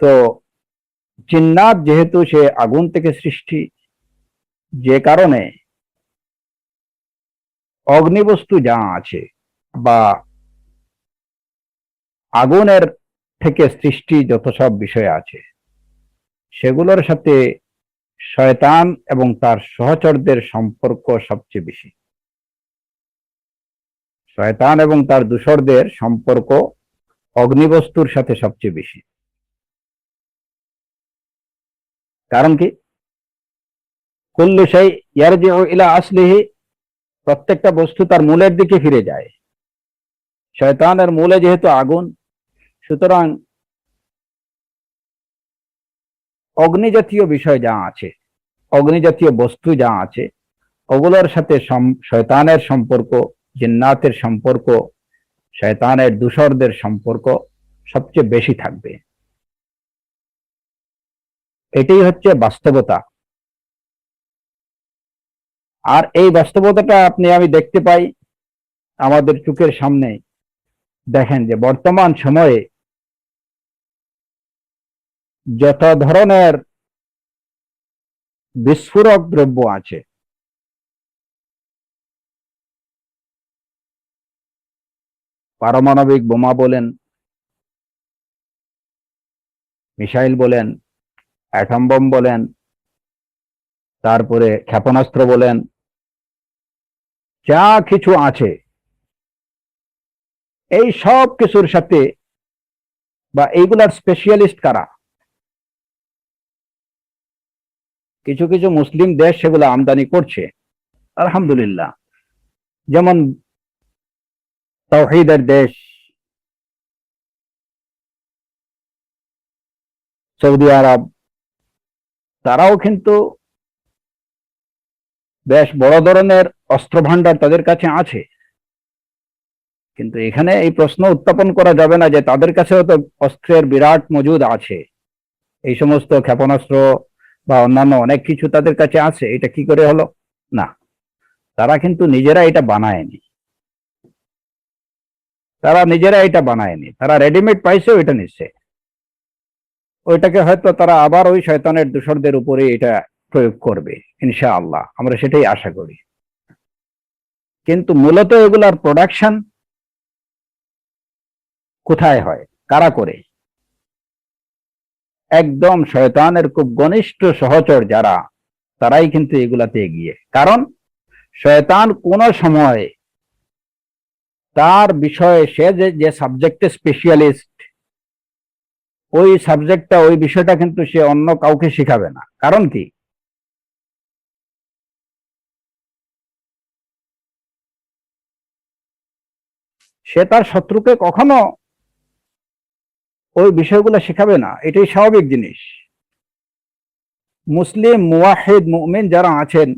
তো জিন্নাত যেহেতু সে আগুন থেকে সৃষ্টি, যে কারণে অগ্নিবস্তু যা আছে বা আগুনের থেকে সৃষ্টি যত সব বিষয় আছে, সেগুলোর সাথে শয়তান এবং তার সহচরদের সম্পর্ক সবচেয়ে বেশি। শয়তান এবং তার দূষরদের সম্পর্ক অগ্নিবস্তুর সাথে সবচেয়ে বেশি। কারণ কি, কুল্লু শাই ইয়ারজিউ ইলা আসলিহি, প্রত্যেকটা বস্তু তার মূলের দিকে ফিরে যায়। শয়তানের মূলে যেহেতু আগুন, সুতরাং অগ্নিজাতীয় বিষয় যা আছে, অগ্নিজাতীয় বস্তু যা আছে, ওগুলোর সাথে শয়তানের সম্পর্ক, জিন্নাতের সম্পর্ক, শয়তানের দূষরদের সম্পর্ক সবচেয়ে বেশি থাকবে। এটাই হচ্ছে বাস্তবতা। আর এই বাস্তবতাটা আমি দেখতে পাই আমাদের চোখের সামনে। দেখেন যে বর্তমান সময়ে যত ধরনের বিস্ফোরক দ্রব্য আছে, পারমাণবিক বোমা বলেন, মিসাইল বলেন, অ্যাটম বোম বলেন, তারপরে ক্ষেপণাস্ত্র বলেন, যা কিছু আছে, এই সব কিছুর সাথে বা এইগুলার স্পেশালিস্ট কারা? কিছু কিছু মুসলিম দেশ সেগুলো আমদানি করছে, আলহামদুলিল্লাহ। যেমন তাওহীদের দেশ সৌদি আরব, তারাও কিন্তু বেশ বড় ধরনের অস্ত্র ভান্ডার তাদের কাছে আছে। কিন্তু এখানে এই প্রশ্ন উত্থাপন করা যাবে না যে তাদের কাছেও তো অস্ত্রের বিরাট মজুদ আছে, এই সমস্ত ক্ষেপণাস্ত্র বা অন্যান্য অনেক কিছু তাদের কাছে আছে, এটা কি করে হলো? না, তারা কিন্তু নিজেরা এটা বানায়নি, তারা রেডিমেড পাইছে, ওইটা নিচ্ছে। ওইটাকে হয়তো তারা আবার ওই শয়তানের দূষরদের উপরে এটা প্রয়োগ করবে, ইনশাআল্লাহ, আমরা সেটাই আশা করি। কিন্তু মূলত এগুলার প্রোডাকশন কোথায় হয়, কারা করে? একদম শয়তানের খুব ঘনিষ্ঠ সহচর যারা, তারাই কিন্তু এগুলাতে এগিয়ে। কারণ শয়তান কোন সময় তার বিষয়ে, সে যে সাবজেক্টে স্পেশালিস্ট, ওই সাবজেক্টটা, ওই বিষয়টা কিন্তু সে অন্য কাউকে শিখাবে না। কারণ কি, সে তার শত্রুকে কখনো ওই বিষয়গুলো শেখাবে না, এটাই স্বাভাবিক জিনিস। মুসলিম মুওয়াহিদ মুমিন যারা আছেন,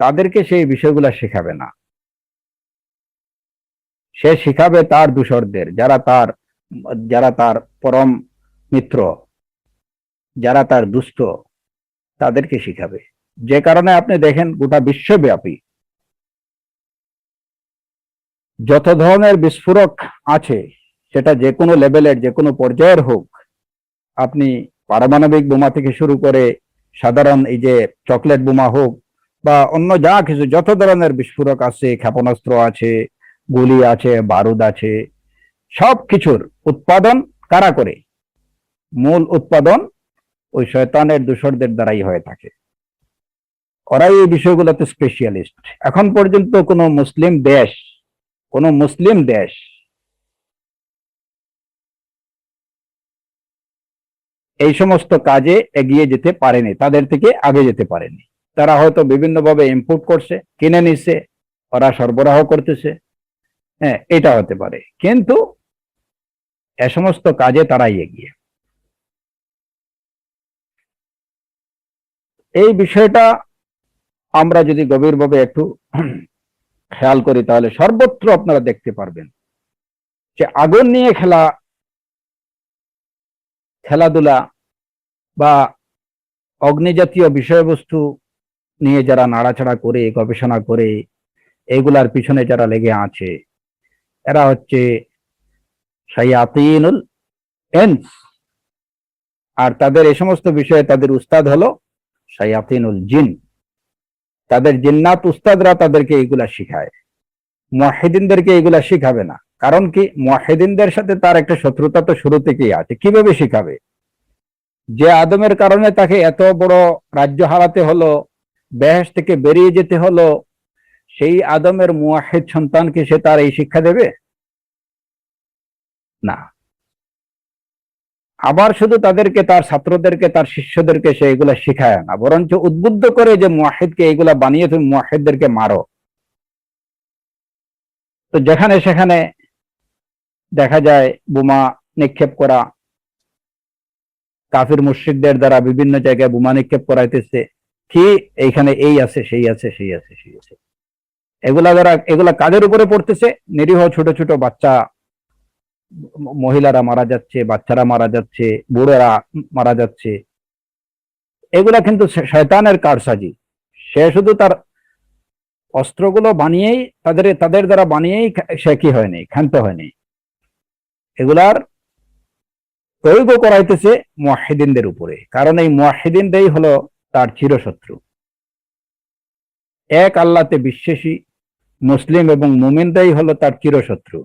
তাদেরকে সেই বিষয়গুলো শেখাবে না। সে শিখাবে তার দূষরদের, যারা তার পরম মিত্র, যারা তার দুষ্ট, তাদেরকে শিখাবে। যে কারণে আপনি দেখেন গোটা বিশ্বব্যাপী যত ধরনের বিস্ফোরক আছে, সেটা যে কোনো লেভেলের, যে কোনো পর্যায়ের হোক, আপনি পারমাণবিক বোমা থেকে শুরু করে সাধারণ এই যে চকলেট বোমা হোক বা অন্য যা কিছু, যত ধরনের বিস্ফোরক আছে, ক্ষেপণাস্ত্র আছে, গুলি আছে, বারুদ আছে, সব কিছুর উৎপাদন কারা করে? মূল উৎপাদন ওই শয়তানের দূষরদের দ্বারাই হয়ে থাকে। ওরাই এই বিষয়গুলোতে স্পেশালিস্ট। এখন পর্যন্ত কোনো মুসলিম দেশ এই সমস্ত কাজে এগিয়ে যেতে পারেনি, তাদের থেকে আগে যেতে পারেনি। তারা হয়তো বিভিন্নভাবে ইম্পোর্ট করছে, কিনে নিচ্ছে, ওরা সরবরাহ করতেছে, হ্যাঁ, এটা হতে পারে, কিন্তু এ সমস্ত কাজে তারাই এগিয়ে। এই বিষয়টা আমরা যদি গভীরভাবে একটু খেয়াল করি, তাহলে সর্বত্র আপনারা দেখতে পারবেন যে আগুন নিয়ে খেলাধুলা বা অগ্নিজাতীয় বিষয়বস্তু নিয়ে যারা নাড়াচাড়া করে, গবেষণা করে, এগুলার পিছনে যারা লেগে আছে, এরা হচ্ছে শায়াতিনুল ইনস। আর তাদের এই সমস্ত বিষয়ে তাদের উস্তাদ হলো শায়াতিনুল জিন। তাদের জিন্নাত উস্তাদরা তাদেরকে এগুলা শিখায়, মুওয়াহিদিনদেরকে এগুলা শিখাবে না। কারণ কি, মুওয়াহিদিনদের সাথে তার একটা শত্রুতা তো শুরু থেকেই আছে। কিভাবে শিখাবে? যে আদমের কারণে তাকে এত বড় রাজ্য হারাতে হলো, বেহেশ থেকে বেরিয়ে যেতে হলো, সেই আদমের মুওয়াহিদ সন্তানকে সে তার এই শিক্ষা দেবে না। আবার শুধু তাদেরকে, তার ছাত্রদেরকে, তার শিষ্যদেরকে সে এগুলা শিখায় না, বরঞ্চ উদ্বুদ্ধ করে যে মুয়াহিদকে এগুলা বানিয়ে তুমি মুয়াহিদদেরকে মারো। তো যেখানে সেখানে দেখা যায় বোমা নিক্ষেপ করা, কাফির মুশরিকদের দ্বারা বিভিন্ন জায়গায় বোমা নিক্ষেপ করাইতেছে, কি এইখানে এই আছে, সেই আছে, সেই আছে, সেই আছে। এগুলা কাদের উপরে পড়তেছে? নিরীহ ছোট ছোট বাচ্চা, মহিলারা মারা যাচ্ছে, বাচ্চারা মারা যাচ্ছে, বুড়োরা মারা যাচ্ছে। এগুলা কিন্তু শয়তানের কারসাজি। সে শুধু তার অস্ত্রগুলো বানিয়েই তাদের দ্বারা বানিয়েই সে কি হয়নি, ক্ষান্ত হয়নি, এগুলার প্রয়োগ করাইতেছে মুয়াহিদিনদের উপরে। কারণ এই মুয়াহিদিনরাই হলো তার চিরশত্রু। এক আল্লাহতে বিশ্বাসী মুসলিম এবং মুমিনরাই হলো তার চিরশত্রু।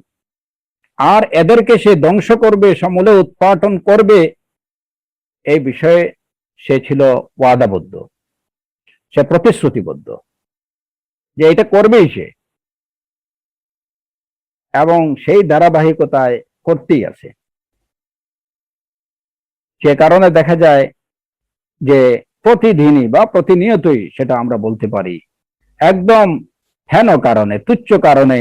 আর এদেরকে সে ধ্বংস করবে, সমূলে উৎপাটন করবে, এই বিষয়ে সে ছিল ওয়াদাবদ্ধ, সে প্রতিশ্রুতিবদ্ধ যে এটা করবেই সে, এবং সেই ধারাবাহিকতায় করতেই আছে। সে কারণে দেখা যায় যে প্রতিদিনই বা প্রতিনিয়তই, সেটা আমরা বলতে পারি, একদম হেন কারণে, তুচ্ছ কারণে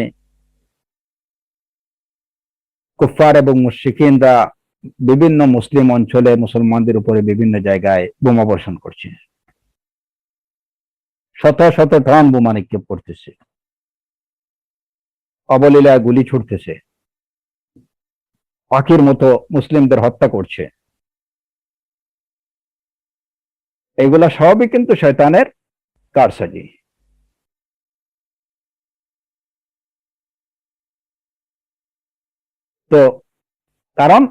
কুফফার এবং মুশরিকিনরা বিভিন্ন মুসলিম অঞ্চলে মুসলমানদের উপরে বিভিন্ন জায়গায় বোমা বর্ষণ করছে, শত শত টন বোমা নিক্ষেপ করতেছে, অবলীলায় গুলি ছুটতেছে, পাখির মতো মুসলিমদের হত্যা করছে। এগুলা সবই কিন্তু শয়তানের কারসাজি। তো কারণ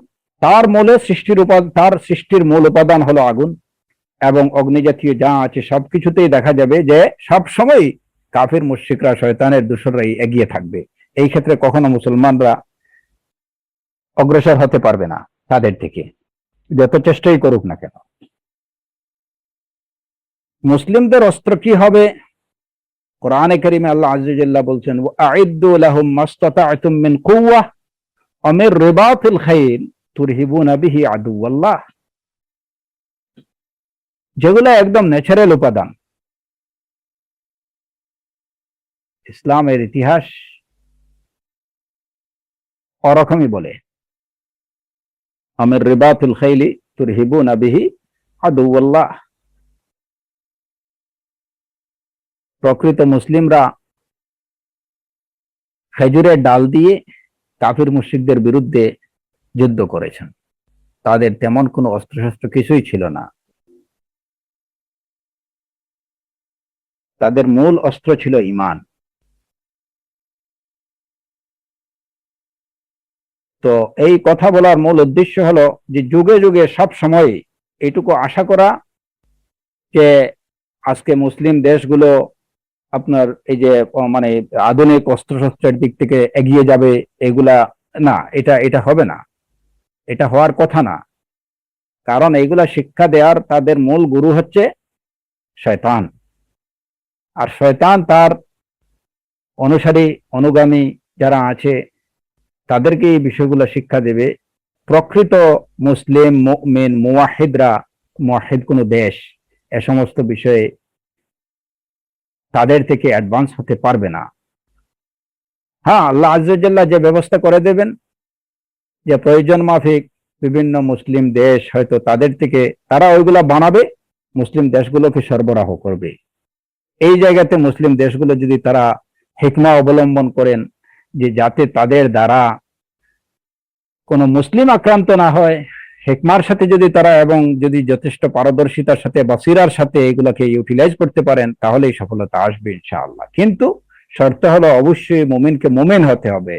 তার সৃষ্টির মূল উপাদান হলো আগুন, এবং অগ্নিজাতীয় যা আছে সবকিছুতেই দেখা যাবে যে সব সময় কাফির মুশরিকরা, শয়তানের দূষররাই এগিয়ে থাকবে। এই ক্ষেত্রে কখনো মুসলমানরা অগ্রসর হতে পারবে না তাদের থেকে, যত চেষ্টাই করুক না কেন। মুসলিমদের অস্ত্র কি হবে? কোরআনে কারিমে আল্লাহ আযজা ওয়াজাল্লা বলছেন, ওয়া'আইদ্দু লাহুম মাসতাতা'তুম মিন কুওয়াহ ওয়া মির রিবাতিল খাইল তুরহিবুনা বিহি আদুওয়াল্লাহ। যেগুলো একদম ন্যাচারাল উপাদান। ইসলামের ইতিহাস ওরকমই বলে, আমির রিবাতুল খাইলি তুরহিবুনা বিহি আদুওয়াল্লাহ। প্রকৃত মুসলিমরা খেজুরের ডাল দিয়ে কাফির মুশরিকদের বিরুদ্ধে যুদ্ধ করেছেন। তাদের তেমন কোনো অস্ত্রশস্ত্র কিছুই ছিল না। তাদের মূল অস্ত্র ছিল ঈমান। তো এই কথা বলার মূল উদ্দেশ্য হলো যে যুগে যুগে সব সময় এইটুকু আশা করা যে আজকে মুসলিম দেশগুলো আপনার এই যে মানে আধুনিক অস্ত্রশস্ত্রের দিক থেকে এগিয়ে যাবে, এগুলা না, এটা হবে না, এটা হওয়ার কথা না। কারণ এইগুলা শিক্ষা দেওয়ার তাদের মূল গুরু হচ্ছে শয়তান। আর শয়তান তার অনুসারী, অনুগামী যারা আছে তাদেরকে এই বিষয়গুলো শিক্ষা দেবে। প্রকৃত মুসলিম মুমিন মুওয়াহিদরা, মুওয়াহিদ কোন দেশ এ সমস্ত বিষয়ে তাদের থেকে অ্যাডভান্স হতে পারবে না। হ্যাঁ, আল্লাহ আযজা ওয়াজাল্লা যে ব্যবস্থা করে দেবেন, যে প্রয়োজন মাফিক বিভিন্ন মুসলিম দেশ হয়তো তাদের থেকে তারা ওইগুলা বানাবে, মুসলিম দেশগুলোকে সরবরাহ করবে। এই জায়গাতে মুসলিম দেশগুলো যদি তারা হিকমা অবলম্বন করেন যে যাতে তাদের দ্বারা কোনো মুসলিম আক্রান্ত না হয়, হিকমার সাথে যদি তারা এবং যদি যথেষ্ট পারদর্শিতার সাথে, বাসিরার সাথে এগুলোকে ইউটিলাইজ করতে পারেন, তাহলেই সফলতা আসবে ইনশাআল্লাহ। কিন্তু শর্ত হলো অবশ্যই মুমিনকে মুমিন হতে হবে,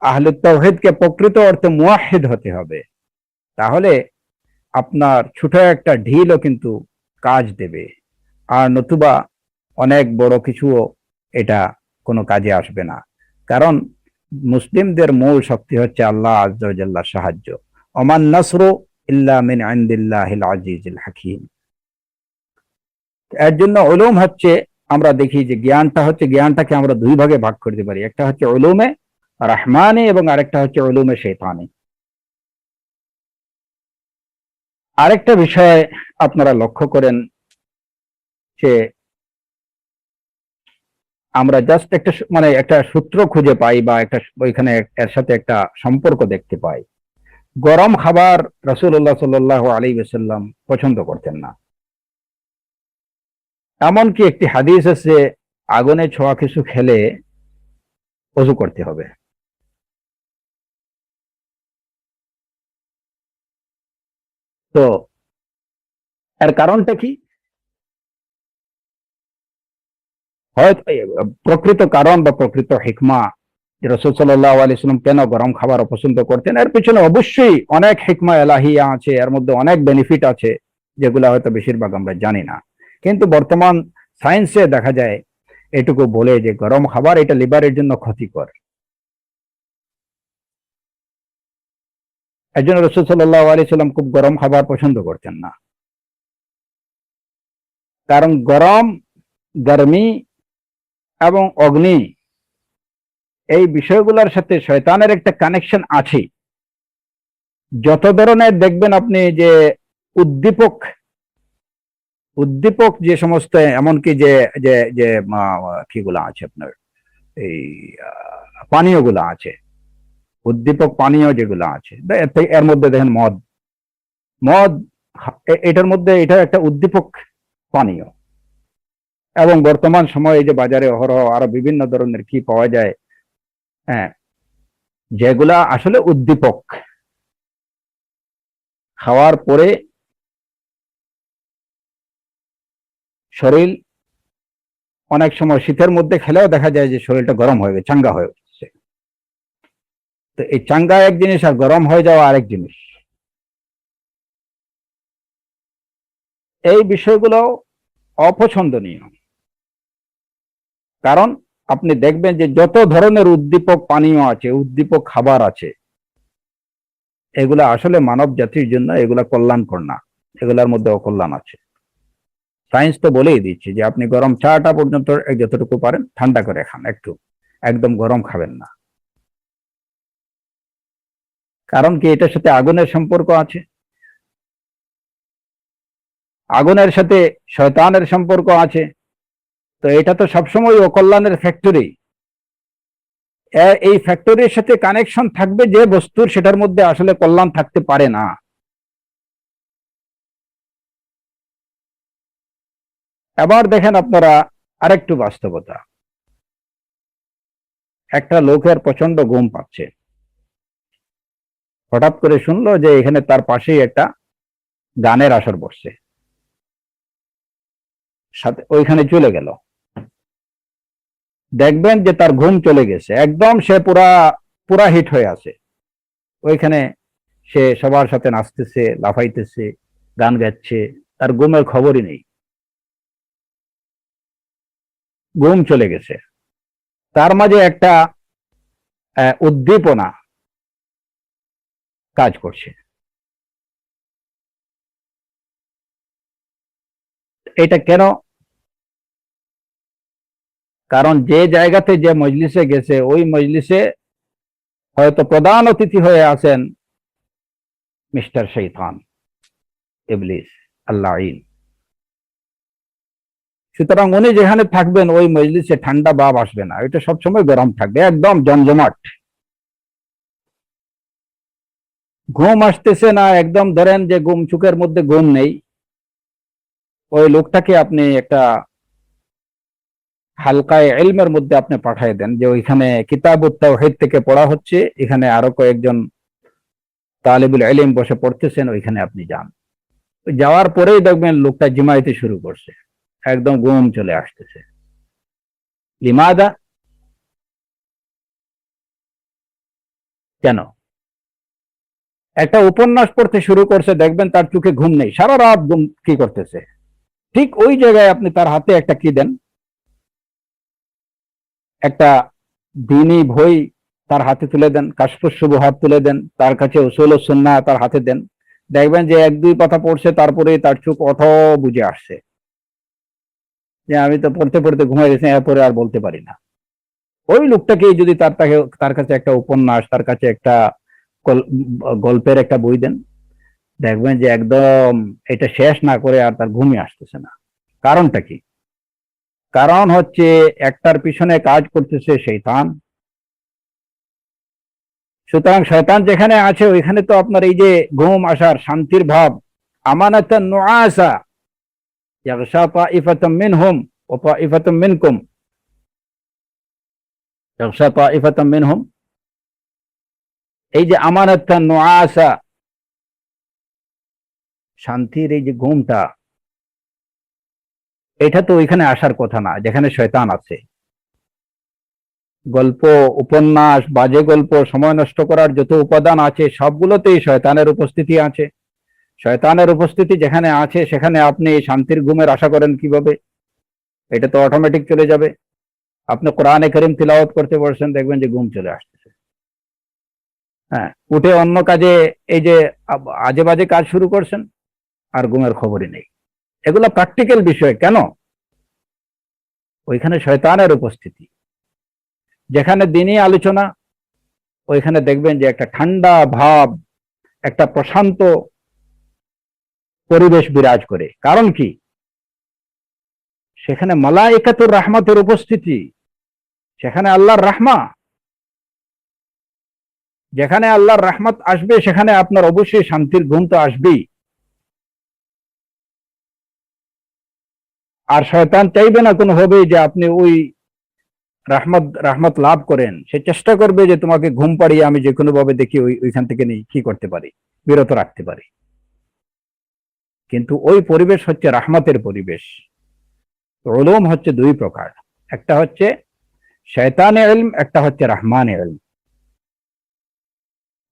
আহলে তাওহীদকে প্রকৃত অর্থে মুওয়াহিদ হতে হবে। তাহলে আপনার ছোট একটা ঢিলও কিন্তু কাজ দেবে, আর নতুবা অনেক বড় কিছুও এটা কোনো কাজে আসবে না। কারণ মুসলিমদের মূল শক্তি হচ্ছে আল্লাহ আযজা ওয়াজাল্লাহর সাহায্য। ওমান নাসরু ইল্লা মিন ইনদিল্লাহিল আজিজিল হাকীম। এর জন্য উলুম হচ্ছে, আমরা দেখি যে জ্ঞানটাকে আমরা দুই ভাগে ভাগ করতে পারি। একটা হচ্ছে উলুমে রাহমানি এবং আরেকটা হচ্ছে উলুমে শয়তানি। আরেকটা বিষয় আপনারা লক্ষ্য করেন যে আমরা জাস্ট একটা মানে একটা সূত্র খুঁজে পাই বা একটা ওইখানে এর সাথে একটা সম্পর্ক দেখতে পাই। গরম খাবার রাসূলুল্লাহ সাল্লাল্লাহু আলাইহি ওয়াসাল্লাম পছন্দ করতেন না। এমনকি একটি হাদিস আছে আগুনে ছোঁয়া কিছু খেলে ওযু করতে হবে। তো এর কারণটা কি? হয়তো প্রকৃত কারণ বা প্রকৃত হিকমা যে রাসূল সাল্লাল্লাহু আলাইহি ওয়াসাল্লাম কেন গরম খাবার অপছন্দ করতেন, এর পিছনে অবশ্যই অনেক হিকমা এলাহিয়া আছে, এর মধ্যে অনেক বেনিফিট আছে যেগুলো হয়তো বেশিরভাগ আমরা জানি না। কিন্তু বর্তমান সায়েন্সে দেখা যায় এটুকু বলে যে গরম খাবার এটা লিভারের জন্য ক্ষতিকর। এর জন্য রাসূল সাল্লাল্লাহু আলাইহি ওয়াসাল্লাম খুব গরম খাবার পছন্দ করতেন না। কারণ গরমি এবং অগ্নি এই বিষয়গুলোর সাথে শয়তানের একটা কানেকশন আছে। যত ধরনের দেখবেন আপনি যে উদ্দীপক উদ্দীপক যে সমস্ত এমনকি যে যে যে কিগুলা আছে আপনার এই পানীয়গুলা আছে, উদ্দীপক পানীয় যেগুলো আছে এর মধ্যে দেখেন মদ মদ এটার মধ্যে এটা একটা উদ্দীপক পানীয়। এবং বর্তমান সময়ে যে বাজারে অহরহ আরো বিভিন্ন ধরনের কি পাওয়া যায়, হ্যাঁ, যেগুলা আসলে উদ্দীপক, খাওয়ার পরে শরীর অনেক সময় শীতের মধ্যে খেলেও দেখা যায় যে শরীরটা গরম হয়ে গেছে, চাঙ্গা হয়ে উঠছে। তো এই চাঙ্গা এক জিনিস আর গরম হয়ে যাওয়া আরেক জিনিস। এই বিষয়গুলো অপছন্দনীয়। কারণ আপনি দেখবেন যে যত ধরনের উদ্দীপক পানীয় আছে, উদ্দীপক খাবার আছে, এগুলা আসলে মানব জাতির জন্য এগুলা কল্যাণকর না, এগুলার মধ্যে অকল্যাণ আছে। সায়েন্স তো বলেই দিচ্ছে যে আপনি গরম চাটা পর্যন্ত যতটুকু পারেন ঠান্ডা করে খান, একটু একদম গরম খাবেন না। কারণ কি এটার সাথে আগুনের সম্পর্ক আছে, আগুনের সাথে শয়তানের সম্পর্ক আছে। তো এটা তো সবসময় অকল্যাণের ফ্যাক্টরি। এই ফ্যাক্টরির সাথে কানেকশন থাকবে যে বস্তুর, সেটার মধ্যে আসলে কল্যাণ থাকতে পারে না। এবার দেখেন আপনারা আরেকটু বাস্তবতা। একটা লোকের প্রচন্ড ঘুম পাচ্ছে, হঠাৎ করে শুনলো যে এখানে তার পাশেই একটা গানের আসর বসছে, সাথে ওইখানে চলে গেল। দেখবেন যে তার ঘুম চলে গেছে, একদম সে পুরা পুরা হিট হয়ে আছে ওইখানে। সে সবার সাথে নাচতেছে, লাফাইতেছে, গান গাচ্ছে, তার ঘুমের খবরই নেই, ঘুম চলে গেছে। তার মাঝে একটা উদ্দীপনা কাজ করছে। এটা কেন? কারণ যে জায়গাতে যে মজলিসে গেছে, ওই মজলিসে হয়তো প্রধান অতিথি হয়ে আছেন মিস্টার শৈতান, ইবলিস, আল্লাইন। সুতরাং উনি যেখানে থাকবেন ওই মজলিসে ঠান্ডা ভাব আসবে না, এটা সবসময় গরম থাকবে, একদম জমজমাট। ঘুম আসতেছে না, একদম ধরেন যে ঘুম, চোখের মধ্যে ঘুম নেই, ওই লোকটাকে আপনি একটা হালকায় ইলমের মধ্যে আপনি পাঠিয়ে দেন যে ওইখানে কিতাবুত তাওহীদ থেকে পড়া হচ্ছে, এখানে আরো কয়েকজন তালিবুল ইলম বসে পড়তেছেন, ওইখানে আপনি যান। যাওয়ার পরেই দেখবেন লোকটা জিমাইতে শুরু করছে, একদম ঘুম চলে আসতেছে। লিমাদা? কেন? একটা উপন্যাস পড়তে শুরু করছে, দেখবেন তার চোখে ঘুম নেই, সারা রাত ঘুম কি করতেছে। ঠিক ওই জায়গায় আপনি তার হাতে একটা কি দেন, একটা দ্বীনি বই তার হাতে তুলে দেন, কাশফুস শুবহাত তুলে দেন, তার কাছে উসুল ও সুন্নাহ তার হাতে দেন, দেখবেন যে এক দুই পাতা পড়ছে, তারপরে তার চোখ অথ বুঝে আসছে যে আমি তো পড়তে পড়তে ঘুমাই গেছি, এরপরে আর বলতে পারি না। ওই লোকটাকে যদি তার কাছে একটা উপন্যাস, তার কাছে একটা গল্পের একটা বই দেন, দেখবেন যে একদম এটা শেষ না করে আর তার ঘুমই আসতেছে না। কারণটা কি? কারণ হচ্ছে একটার পিছনে কাজ করতেছে শয়তান। সুতরাং শয়তান যেখানে আছে ওইখানে তো আপনার এই যে ঘুম আসার শান্তির ভাব, আমানাতান নুআসা ইয়াগশা তাইফাতাম মিনহুম ওয়া তাইফাতাম মিনকুম, ইয়াগশা তাইফাতাম মিনহুম, এই যে আমানাতান নুআসা, শান্তির এই যে ঘুমটা, এটা তো ওইখানে আসার কথা না যেখানে শয়তান আছে। গল্প, উপন্যাস, বাজে গল্প, সময় নষ্ট করার যত উপাদান আছে সবগুলোতেই শয়তানের উপস্থিতি আছে। শয়তানের উপস্থিতি যেখানে আছে সেখানে আপনি শান্তির ঘুমের আশা করেন কিভাবে? এটা তো অটোমেটিক চলে যাবে। আপনি কোরআনে কারীম তিলাওয়াত করতে বসছেন, দেখবেন যে ঘুম চলে আসতেছে। হ্যাঁ, উঠে অন্য কাজে এই যে আজে বাজে কাজ শুরু করছেন, আর ঘুমের খবরই নেই। এগুলো প্র্যাকটিক্যাল বিষয়। কেন? ওইখানে শয়তানের উপস্থিতি। যেখানে দিনই আলোচনা, ওইখানে দেখবেন যে একটা ঠান্ডা ভাব, একটা প্রশান্ত পরিবেশ বিরাজ করে। কারণ কি? সেখানে মালায়েকাতুর রাহমাতের উপস্থিতি, সেখানে আল্লাহর রাহমা। যেখানে আল্লাহর রাহমত আসবে সেখানে আপনার অবশ্যই শান্তির ঘুম তো আসবেই। আর শয়তান চাইবে না কোনোভাবেই যে আপনি ওই রাহমত লাভ করেন। সে চেষ্টা করবে যে তোমাকে ঘুম পাড়িয়ে আমি যে কোনো ভাবে দেখি ওইখান থেকে কি করতে পারি, বিরত রাখতে পারি। কিন্তু ওই পরিবেশ হচ্ছে রাহমতের পরিবেশ। উলুম হচ্ছে দুই প্রকার, একটা হচ্ছে শয়তানে ইলম, একটা হচ্ছে রহমানে ইলম।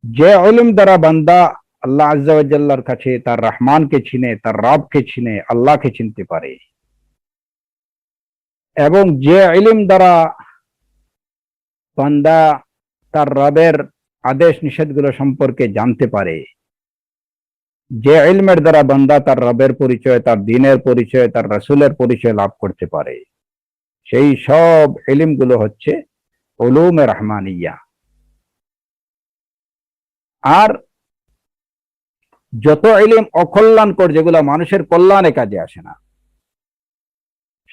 যে ইলম দ্বারা বান্দা আল্লাহ আজ্জা ওয়া জাল্লার কাছে তার রহমানকে চিনে, তার রবকে চিনে, আল্লাহকে চিনতে পারে, এবং যে ইলম দ্বারা বান্দা তার রবের আদেশ নিষেধগুলো সম্পর্কে জানতে পারে, যে ইলমের দ্বারা বান্দা তার রবের পরিচয়, তার দ্বীনের পরিচয়, তার রাসূলের পরিচয় লাভ করতে পারে, সেই সব ইলমগুলো হচ্ছে উলুমে রহমানিয়া। আর যত ইলম অকল্যাণকর, যেগুলো মানুষের কল্যাণে কাজে আসে না,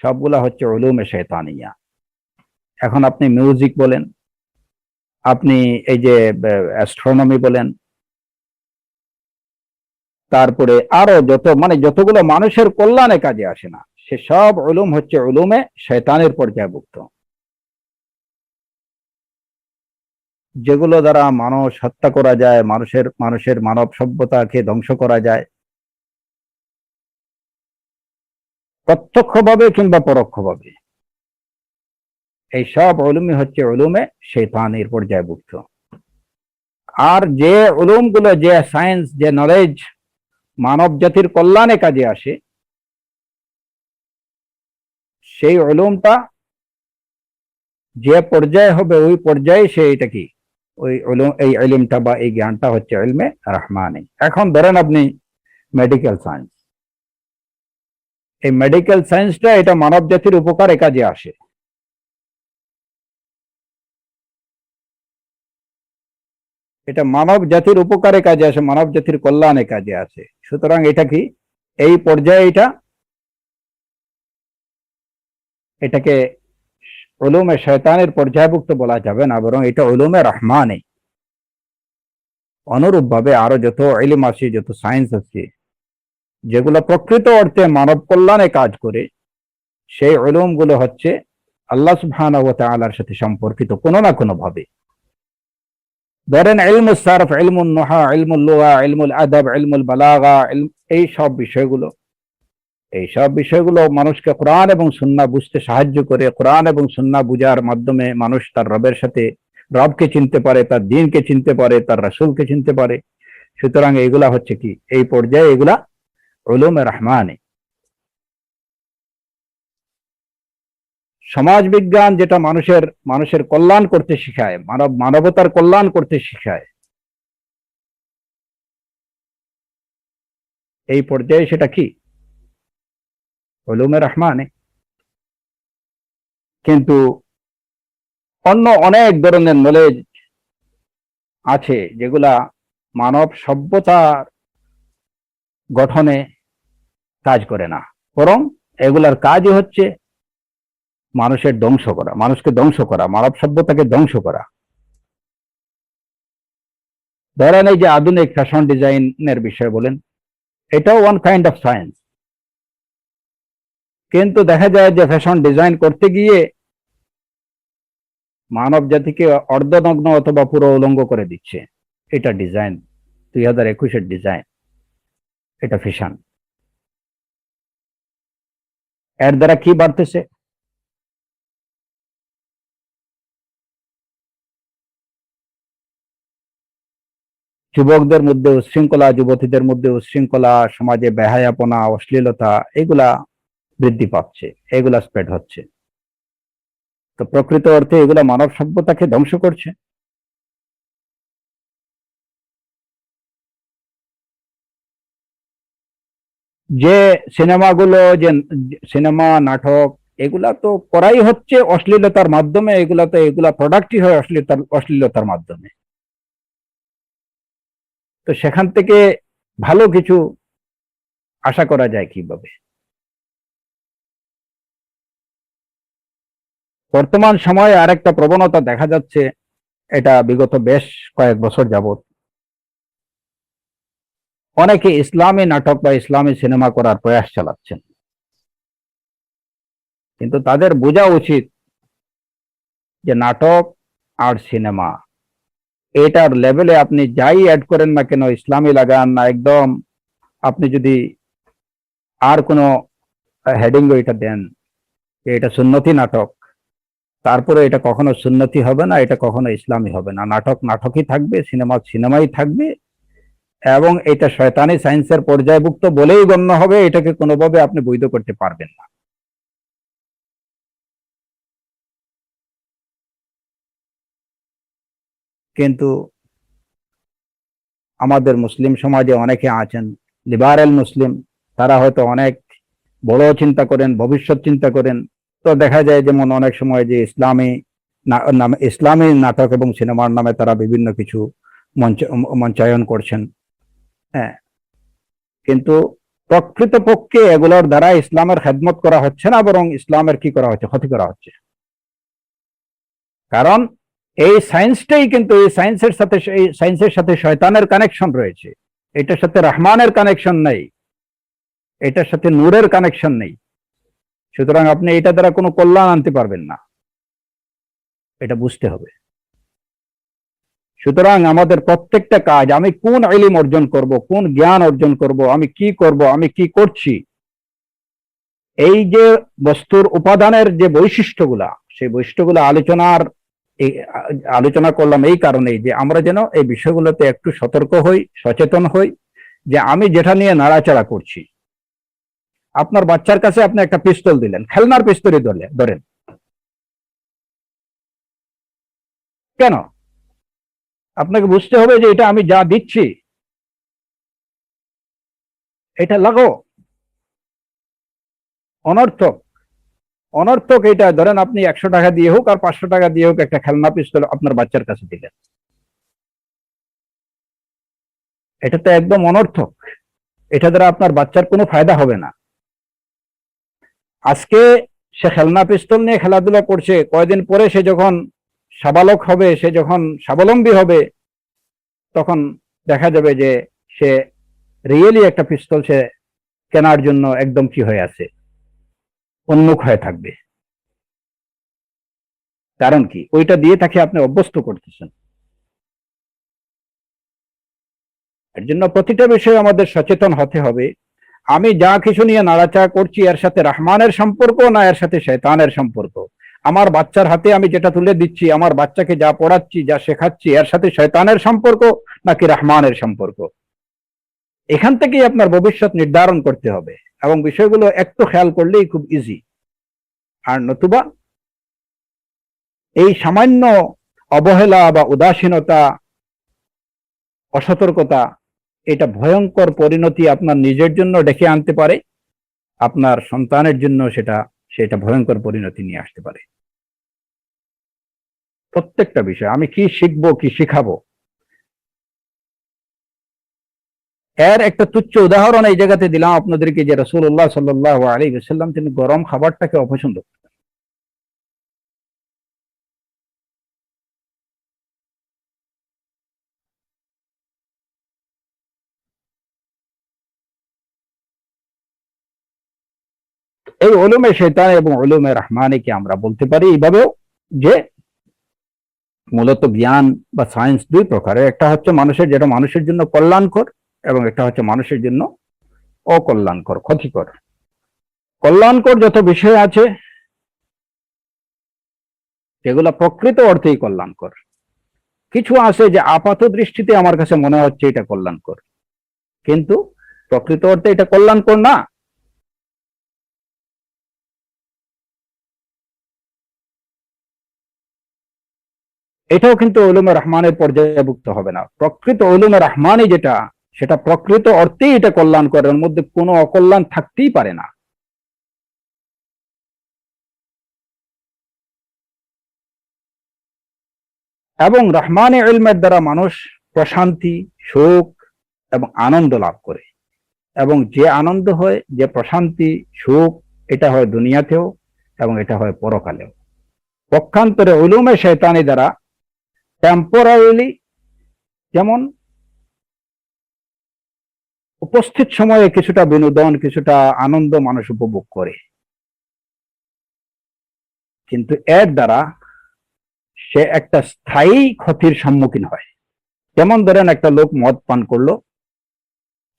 সবগুলা হচ্ছে উলুমে শয়তানিয়া। এখন আপনি মিউজিক বলেন, আপনি এই যে অ্যাস্ট্রোনমি বলেন, তারপরে আরো যতগুলো মানুষের কল্যাণে কাজে আসে না, সে সব উলুম হচ্ছে উলুমে শয়তানের পর্যায়ভুক্ত। যেগুলো দ্বারা মানুষ হত্যা করা যায়, মানুষের মানব সভ্যতাকে ধ্বংস করা যায়, প্রত্যক্ষভাবে কিংবা পরোক্ষভাবে, এই সব উলুমই হচ্ছে উলুমে শয়তানের পর্যায়ভুক্ত। আর যে উলুমগুলো, যে সায়েন্স, যে নলেজ মানব জাতির কল্যাণে কাজে আসে, সেই উলুমটা যে পর্যায়ে হবে ওই পর্যায়ে সে এটা কি, ওই উলুম, এই ইলমটা বা এই জ্ঞানটা হচ্ছে ইলমে রহমানি। এখন ধরেন আপনি মেডিকেল সায়েন্স, এই মেডিকেল সায়েন্সটা এটা মানব জাতির উপকারে কাজে আসে। এটা মানব জাতির উপকারে কাজে আসে, মানব জাতির কল্যাণে কাজে আসে। সুতরাং এটা কি, এই পর্যায়ে এটাকে উলুমে শয়তানের পর্যায়ভুক্ত বলা যাবে না, বরং এটা উলুমে রহমানে। অনুরূপ ভাবে আরো যত ইলম আছে, যত সায়েন্স আছে, যেগুলো প্রকৃত অর্থে মানব কল্যাণে কাজ করে, সেই উলুম গুলো হচ্ছে আল্লাহ সুবহানাহু ওয়া তাআলার সাথে সম্পর্কিত কোনো না কোনো ভাবে। ধরেন ইলমুস সারফ, ইলমুন নুহা, ইলমুল লুগা, ইলমুল আদব, ইলমুল বালাগা, এই সব বিষয়গুলো মানুষকে কোরআন এবং সুন্নাহ বুঝতে সাহায্য করে। কোরআন এবং সুন্নাহ বুঝার মাধ্যমে মানুষ তার রবের সাথে, রবকে চিনতে পারে, তার দ্বীনকে চিনতে পারে, তার রাসূলকে চিনতে পারে। সুতরাং এগুলা হচ্ছে কি, এই পর্যায়ে এগুলা উলুমে রহমানে। সমাজ বিজ্ঞান যেটা মানুষের কল্যাণ করতে শিখায়, মানবতার কল্যাণ করতে শিখায়, এই পর্যায়ে সেটা কি, উলুমে রহমানে। কিন্তু অন্য অনেক ধরনের নলেজ আছে যেগুলা মানব সভ্যতার গঠনে কাজ করে না, বরং এগুলার কাজই হচ্ছে মানুষের ধ্বংস করা, মানুষকে ধ্বংস করা, মানব সভ্যতাকে ধ্বংস করা। ধরেন এই যে আধুনিক ফ্যাশন ডিজাইনের বিষয় বলেন, এটাও ওয়ান কাইন্ড অফ সায়েন্স, কিন্তু দেখা যায় যে ফ্যাশন ডিজাইন করতে গিয়ে মানব জাতিকে অর্ধনগ্ন অথবা পুরো উলঙ্গ করে দিচ্ছে। এটা ডিজাইন, 2021-এর ডিজাইন, এটা ফ্যাশন। এর দ্বারা কি বাড়তেছে? যুবকদের মধ্যে উচ্ছৃঙ্খলা, যুবতীদের মধ্যে উচ্ছৃঙ্খলা, সমাজে বেহায়াপনা, অশ্লীলতা, এগুলা বৃদ্ধি পাচ্ছে, এগুলা স্প্রেড হচ্ছে। তো প্রকৃত অর্থে এগুলা মানব সভ্যতাকে ধ্বংস করছে। যে সিনেমাগুলো, যে সিনেমা নাটক, এগুলা তো করাই হচ্ছে অশ্লীলতার মাধ্যমে, এগুলা প্রোডাক্টই হয় অশ্লীলতার মাধ্যমে। তো সেখান থেকে ভালো কিছু আশা করা যায় কিভাবে? বর্তমান সময়ে আরেকটা প্রবণতা দেখা যাচ্ছে, এটা বিগত বেশ কয়েক বছর যাবত অনেকে ইসলামী নাটক বা ইসলামী সিনেমা করার প্রয়াস চালাচ্ছেন, কিন্তু তাদের বোঝা উচিত যে নাটক আর সিনেমা, এটার লেভেলে আপনি যাই অ্যাড করেন না কেন, ইসলামী লাগান না, একদম আপনি যদি আর কোনো হেডিং এটা দেন যে এটা সুন্নতি নাটক, তারপরে এটা কখনো সুন্নতি হবে না, এটা কখনো ইসলামী হবে না। নাটক নাটকই থাকবে, সিনেমা সিনেমাই থাকবে, এবং এটা শয়তানি সায়েন্সের পর্যায়ভুক্ত বলেই গণ্য হবে। এটাকে কোনোভাবে আপনি বৈধ করতে পারবেন না। কিন্তু আমাদের মুসলিম সমাজে অনেকে আছেন লিবারেল মুসলিম, তারা হয়তো অনেক বড় চিন্তা করেন, ভবিষ্যৎ চিন্তা করেন। তো দেখা যায় যেমন অনেক সময় যে ইসলামী নাটক এবং সিনেমার নামে তারা বিভিন্ন কিছু মঞ্চায়ন করছেন। হ্যাঁ, কিন্তু প্রকৃতপক্ষে এগুলোর দ্বারা ইসলামের খেদমত করা হচ্ছে না, বরং ইসলামের কি করা হচ্ছে, ক্ষতি করা হচ্ছে। কারণ এই সায়েন্সটাই কিন্তু, এই সায়েন্সের সাথে শয়তানের কানেকশন রয়েছে, এটার সাথে রহমানের কানেকশন নেই, এটার সাথে নূরের কানেকশন নেই। সুতরাং আপনি এটা দ্বারা কোনো কল্যাণ আনতে পারবেন না, এটা বুঝতে হবে। সুতরাং আমাদের প্রত্যেকটা কাজ, আমি কোন ইলম অর্জন করব, কোন জ্ঞান অর্জন করব, আমি কি করব, আমি কি করছি, এই যে বস্তুর উপাদানের যে বৈশিষ্ট্যগুলা, সেই বৈশিষ্ট্যগুলো আলোচনা করলাম এই কারণেই যে আমরা যেন এই বিষয়গুলোতে একটু সতর্ক হই, সচেতন হই, যে আমি যেটা নিয়ে নাড়াচাড়া করছি। আপনার বাচ্চার কাছে আপনি একটা পিস্তল দিলেন, খেলনার পিস্তলই ধরেন, কেন? আপনাকে বুঝতে হবে যে এটা আমি যা দিচ্ছি এটা লাগাও, অনর্থক অনর্থক। এটা ধরেন আপনি 100 টাকা দিয়ে হোক আর 500 টাকা দিয়ে হোক একটা খেলনা পিস্তল আপনার বাচ্চার কাছে দিলেন, এটা তো একদম অনর্থক। এটা দ্বারা আপনার বাচ্চার কোনো ফায়দা হবে না। আজকে সে খেলনা পিস্তল নিয়ে খেলাধুলা করছে, কয়দিন পরে সে যখন সাবালক হবে, সে যখন স্বাবলম্বী হবে, তখন দেখা যাবে যে সে রিয়েলি একটা পিস্তল সে কেনার জন্য একদম কি হয়ে আছে, উন্মুখ হয়ে থাকবে। কারণ কি? ওইটা দিয়ে তাকে আপনি অভ্যস্ত করতেছেন। এর জন্য প্রতিটা বিষয়ে আমাদের সচেতন হতে হবে। আমি যা কিছু নিয়ে নাড়াচাড়া করছি, এর সাথে রহমানের সম্পর্ক না এর সাথে শয়তানের সম্পর্ক? আমার বাচ্চার হাতে আমি যেটা তুলে দিচ্ছি, আমার বাচ্চাকে যা পড়াচ্ছি, যা শেখাচ্ছি, এর সাথে শয়তানের সম্পর্ক নাকি রহমানের সম্পর্ক? এখান থেকেই আপনার ভবিষ্যৎ নির্ধারণ করতে হবে, এবং বিষয়গুলো একটু খেয়াল করলেই খুব ইজি। আর নতুবা এই সামান্য অবহেলা বা উদাসীনতা, অসতর্কতা, এটা ভয়ঙ্কর পরিণতি আপনার নিজের জন্য ডেকে আনতে পারে, আপনার সন্তানের জন্য সেটা ভয়ঙ্কর পরিণতি নিয়ে আসতে পারে। প্রত্যেকটা বিষয় আমি কি শিখবো, কি শিখাবো, এর একটা তুচ্ছ উদাহরণ এই জায়গাতে দিলাম আপনাদেরকে, যে রাসূলুল্লাহ সাল্লাল্লাহু আলাইহি ওয়াসাল্লাম তিনি গরম খাবারটাকে অপছন্দ করতেন। এই উলুমে শয়তান এবং উলুমে রহমানিকে আমরা বলতে পারি এইভাবেও, যে মূলত জ্ঞান বা সায়েন্স দুই প্রকারের, একটা হচ্ছে মানুষের, যেটা মানুষের জন্য কল্যাণকর, এবং একটা হচ্ছে মানুষের জন্য অকল্যাণকর, ক্ষতিকর। কল্যাণকর যত বিষয় আছে সেগুলো প্রকৃত অর্থেই কল্যাণকর। কিছু আছে যে আপাত দৃষ্টিতে আমার কাছে মনে হচ্ছে এটা কল্যাণকর, কিন্তু প্রকৃত অর্থে এটা কল্যাণকর না। এটাও কিন্তু উলুমে রহমানের পর্যায়ভুক্ত হবে না। প্রকৃত উলুমে রহমানি যেটা, সেটা প্রকৃত অর্থেই এটা কল্যাণকর, এর মধ্যে কোনো অকল্যাণ থাকতেই পারে না। এবং রহমানি ইলমের দ্বারা মানুষ প্রশান্তি, সুখ এবং আনন্দ লাভ করে। এবং যে আনন্দ হয়, যে প্রশান্তি, সুখ, এটা হয় দুনিয়াতেও এবং এটা হয় পরকালেও। পক্ষান্তরে উলুমে শয়তানি দ্বারা টেম্পোরারিলি, যেমন উপস্থিত সময়ে কিছুটা বিনোদন, কিছুটা আনন্দ মানুষ উপভোগ করে, কিন্তু এর দ্বারা সে একটা স্থায়ী ক্ষতির সম্মুখীন হয়। যেমন ধরেন একটা লোক মদ পান করলো,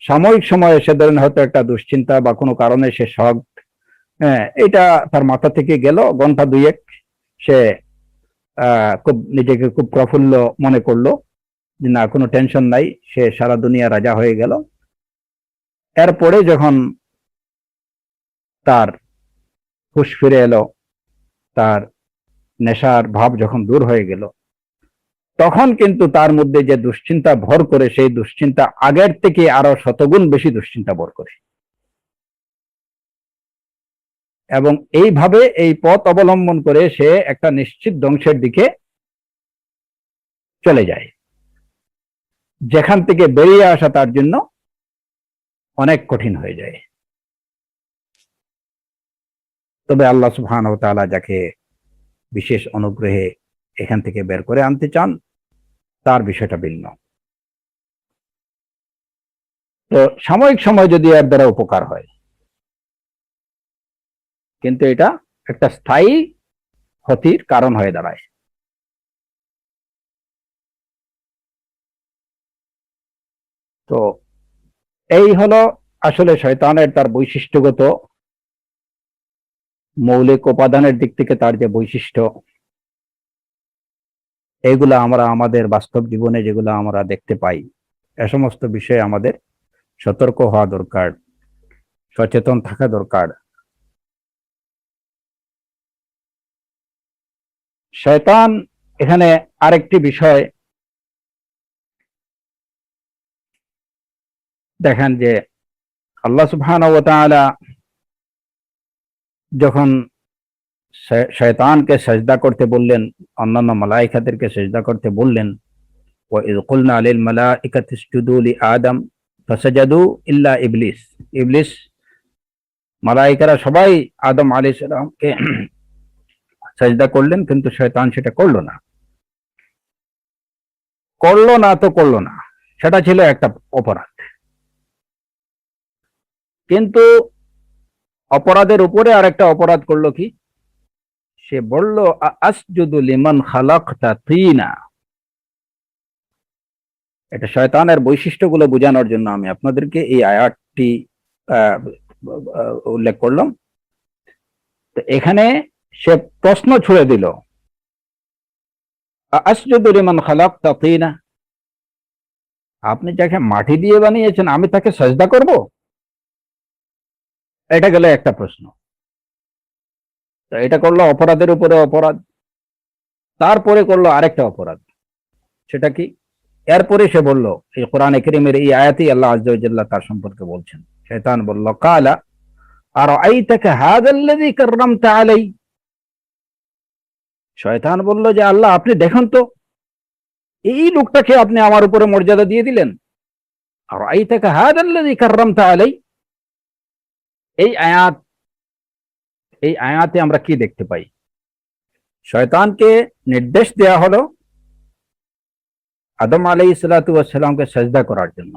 সাময়িক সময়ে সে ধরেন হয়তো একটা দুশ্চিন্তা বা কোনো কারণে সে শক, হ্যাঁ, এটা তার মাথা থেকে গেল, ঘন্টা দুয়েক সে খুব নিজেকে খুব প্রফুল্ল মনে করলো, যে না কোনো টেনশন নাই, সে সারা দুনিয়া রাজা হয়ে গেল। এরপরে যখন তার হুঁশ ফিরে এলো, তার নেশার ভাব যখন দূর হয়ে গেল, তখন কিন্তু তার মধ্যে যে দুশ্চিন্তা ভর করে, সেই দুশ্চিন্তা আগের থেকে আরো শতগুণ বেশি দুশ্চিন্তা ভর করে। এবং এইভাবে এই পথ অবলম্বন করে সে একটা নিশ্চিত ধ্বংসের দিকে চলে যায়, যেখান থেকে বেরিয়ে আসা তার জন্য অনেক কঠিন হয়ে যায়। তবে আল্লাহ সুবহানাহু ওয়া তাআলা যাকে বিশেষ অনুগ্রহে এখান থেকে বের করে আনতে চান, তার বিষয়টা ভিন্ন। তো সাময়িক সময় যদি এর দ্বারা উপকার হয়, কিন্তু এটা একটা স্থায়ী ক্ষতির কারণ হয়ে দাঁড়ায়। তো এই হলো আসলে শয়তানের তার বৈশিষ্ট্যগত মৌলিক উপাদানের দিক থেকে তার যে বৈশিষ্ট্য, এগুলা আমরা আমাদের বাস্তব জীবনে যেগুলো আমরা দেখতে পাই, এ সমস্ত বিষয়ে আমাদের সতর্ক হওয়া দরকার, সচেতন থাকা দরকার। শয়তান এখানে আরেকটি বিষয় দেখেন, যে আল্লাহ সুবহানাহু ওয়া তাআলা যখন শয়তানকে সেজদা করতে বললেন, অন্যান্য মালায়েকাদেরকে সেজদা করতে বললেন, ওয়া ইয কুলনা লিল মালাইকাতি ইসজুদু লি আদম ফাসাজাদু ইল্লা ইবলিস, ইবলিস, মালায়েকারা সবাই আদম আলাইহিস সালামকে সেজদা করলেন, কিন্তু শয়তান সেটা করলো না। করলো না তো করলো না, সেটা ছিল একটা অপরাধ। কিন্তু অপরাধের উপরে আরেকটা অপরাধ করলো কি, সে বলল আসজুদু লিমান খালাকতা তিনা। এটা শয়তানের বৈশিষ্ট্যগুলো বোঝানোর জন্য আমি আপনাদেরকে এই আয়াতটি উল্লেখ করলাম। তো এখানে সে প্রশ্ন ছুড়ে দিল, আসজুদু লিমান খালাকতা তিনা, আপনি যাকে মাটি দিয়ে বানিয়েছেন আমি তাকে সাজদা করব? এটা গেল একটা প্রশ্ন। তো এটা করলো অপরাধের উপরে অপরাধ। তারপরে করলো আরেকটা অপরাধ, সেটা কি, এরপরে সে বলল, এই কোরআনে কারীমের এই আয়াতেই আল্লাহ আযজা ওয়া জাল্লা তার সম্পর্কে বলছেন। শয়তান বলল, কালা আরাআইতাকা হাযাল্লাযী কাররামতা আলাই। শয়তান বলল যে আল্লাহ আপনি দেখুন তো, এই লোকটাকে আপনি আমার উপরে মর্যাদা দিয়ে দিলেন, আরাইতাকা হাদাল্লাযী কাররামতা আলাই। এই আয়াতে আমরা কি দেখতে পাই? শয়তানকে নির্দেশ দেয়া হলো আদম আলাইহিস সালাতু ওয়াস সালামকে সিজদা করার জন্য।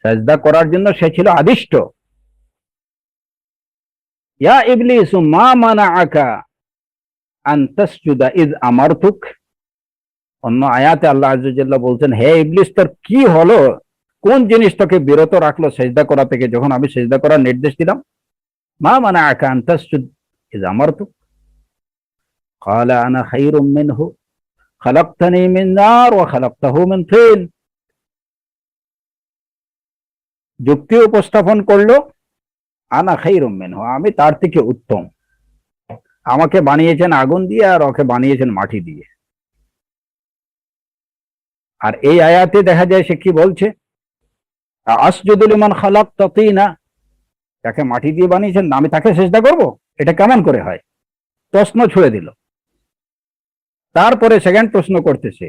সিজদা করার জন্য সে ছিল আদিষ্ট। ইয়া ইবলিস মা মানাআকা আন তাসজুদা ইয আমারতুক। অন্য আয়াতে আল্লাহ আযজা ওয়া জাল্লা বলছেন, হে ইবলিস, তোর কি হলো? কোন জিনিস তোকে বিরত রাখলো সিজদা করা থেকে যখন আমি সিজদা করার নির্দেশ দিলাম? মা মানাআকা আন তাসজুদ ইয আমারতুক ক্বালা আনা খায়রুম মিনহু খালাকতানি মিন নার ওয়া খালাকতাহু মিন তিন। যুক্তি উপস্থাপন করলো, আনা খায়রুম মিনহু, আমি তার থেকে উত্তম। আমাকে বানিয়েছেন আগুন দিয়ে আর ওকে বানিয়েছেন মাটি দিয়ে। আর এই আয়াতে দেখা যায় সে কি বলছে, আসজুদু লিমান খালাকতা তিনা, তাকে মাটি দিয়ে বানিয়েছেন, আমি তাকে সিজদা করব? এটা কেমন করে হয়? প্রশ্ন ছুড়ে দিল। তারপরে সেকেন্ড প্রশ্ন করতেছে,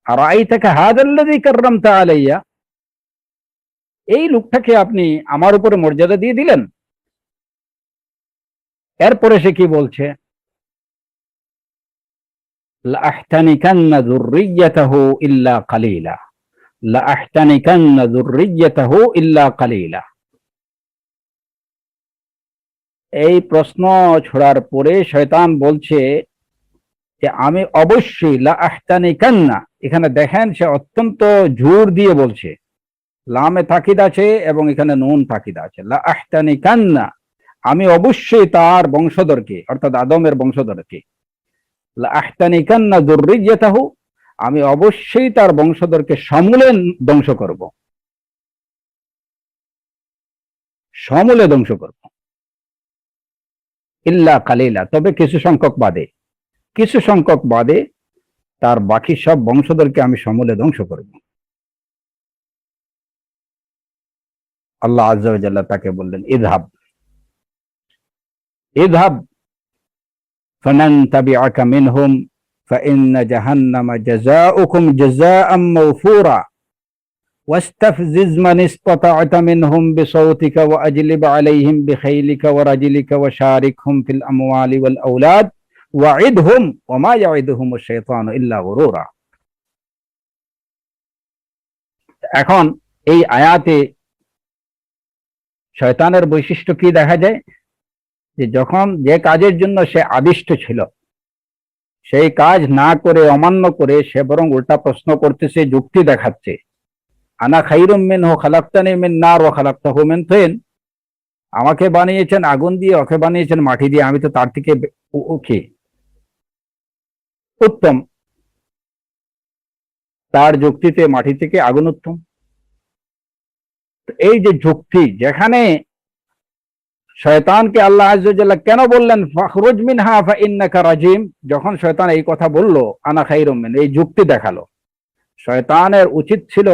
আরাইতাকা হাদাল্লাযী কাররামতা আলাইয়া, এই লোকটাকে আপনি আমার উপরে মর্যাদা দিয়ে দিলেন। এরপরে সে কি বলছে, লাআহতানিকান্না যুররিয়াতাহু ইল্লা কালিলা, লাআহতানিকান্না যুররিয়াতাহু ইল্লা কালিলা। এই প্রশ্ন ছোড়ার পরে শয়তান বলছে যে আমি অবশ্যই, লাআহতানিকান্না, এখানে দেখেন সে অত্যন্ত জোর দিয়ে বলছে, লামে তাকিদ আছে এবং এখানে নুন তাকিদ আছে। লাআহতানিকান্না, আমি অবশ্যই তার বংশধরকে, অর্থাৎ আদমের বংশধরকে, লাআহতানিকান্না যুররিয়াতাহু, আমি অবশ্যই তার বংশধরকে সমূলে ধ্বংস করব, সমূলে ধ্বংস করব। ইল্লা কালিলা, তবে কিছু সংখ্যক বাদে, কিছু সংখ্যক বাদে তার বাকি সব বংশধরকে আমি সমূলে ধ্বংস করব। আল্লাহ আযজা ওয়া জাল্লা তাকে বললেন, ইযহাব ইযহাব ফামান তাবিআকা মিনহুম ফাইন্না জাহান্নামা জাযাউকুম জাযাআম মাওফুরা ওয়াস্তাফজিজ মান ইসতাতা'তা মিনহুম বিসাওতিকা ওয়া আজলিব আলাইহিম বিখাইলিকা ওয়া রাজলিকা ওয়া শারিকহুম ফিল আমওয়ালি ওয়াল আওলাদ ওয়া'ইদহুম ওয়া মা ইয়া'iদুহুমুশ শাইতানু ইল্লা গুরুরা। এখন এই আয়াতে শয়তানের বৈশিষ্ট্য কি দেখা যায়? যে যখন যে কাজের জন্য সে আদিষ্ট ছিল সেই কাজ না করে, অমান্য করে, সে বরং উল্টা প্রশ্ন করতেছে, যুক্তি দেখাচ্ছে, আনা খায়রুম মিনহু খালাকতানি মিন নার ওয়া খালাকতাহু মিন তিন, আমাকে বানিয়েছেন আগুন দিয়ে, ওকে বানিয়েছেন মাটি দিয়ে, আমি তো তার থেকে ওকে উত্তম। তার যুক্তিতে মাটি থেকে আগুন উত্তম। এই যে যুক্তি, যেখানে শয়তানকে আল্লাহ আযজা ওয়া জাল্লা কেন বললেন ফাখরুজ মিনহা ফাইন্নাকা রাজিম, যখন শয়তান এই কথা বলল আনা খায়রুম মিন, এই যুক্তি দেখালো, শয়তানের উচিত ছিল,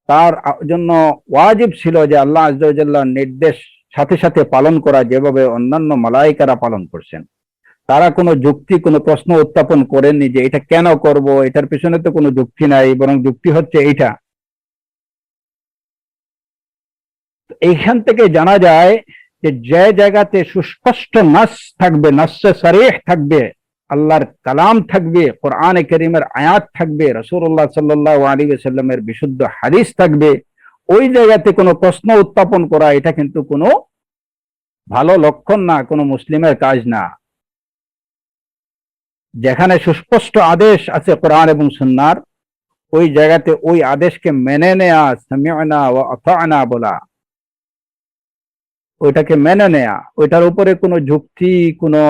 তার জন্য ওয়াজিব ছিল যে আল্লাহ আযজা ওয়া জাল্লার নির্দেশ সাথে সাথে পালন করা, যেভাবে অন্যান্য মালায়েকারা পালন করছেন। তারা কোনো যুক্তি, কোনো প্রশ্ন উত্থাপন করেননি যে এটা কেন করব, এটার পিছনে তো কোনো যুক্তি নাই, বরং যুক্তি হচ্ছে এইটা। এইখান থেকে জানা যায় যে যে জায়গাতে সুস্পষ্ট নাস থাকবে, নাসে সারিহ থাকবে, আল্লাহর কালাম থাকবে, কোরআনে কারীমের আয়াত থাকবে, রাসূলুল্লাহ সাল্লাল্লাহু আলাইহি ওয়াসাল্লামের বিশুদ্ধ হাদিস থাকবে, ওই জায়গাতে কোনো প্রশ্ন উত্থাপন করা এটা কিন্তু কোনো ভালো লক্ষণ না, কোনো মুসলিমের কাজ না। যেখানে সুস্পষ্ট আদেশ আছে কোরআন এবং সুন্নাহর, ওই জায়গাতে ওই আদেশকে মেনে নেয়া, সামি'না ওয়া আতা'না বলা, ওইটাকে মেনে নেয়া, ওইটার উপরে কোনো যুক্তি, কোনো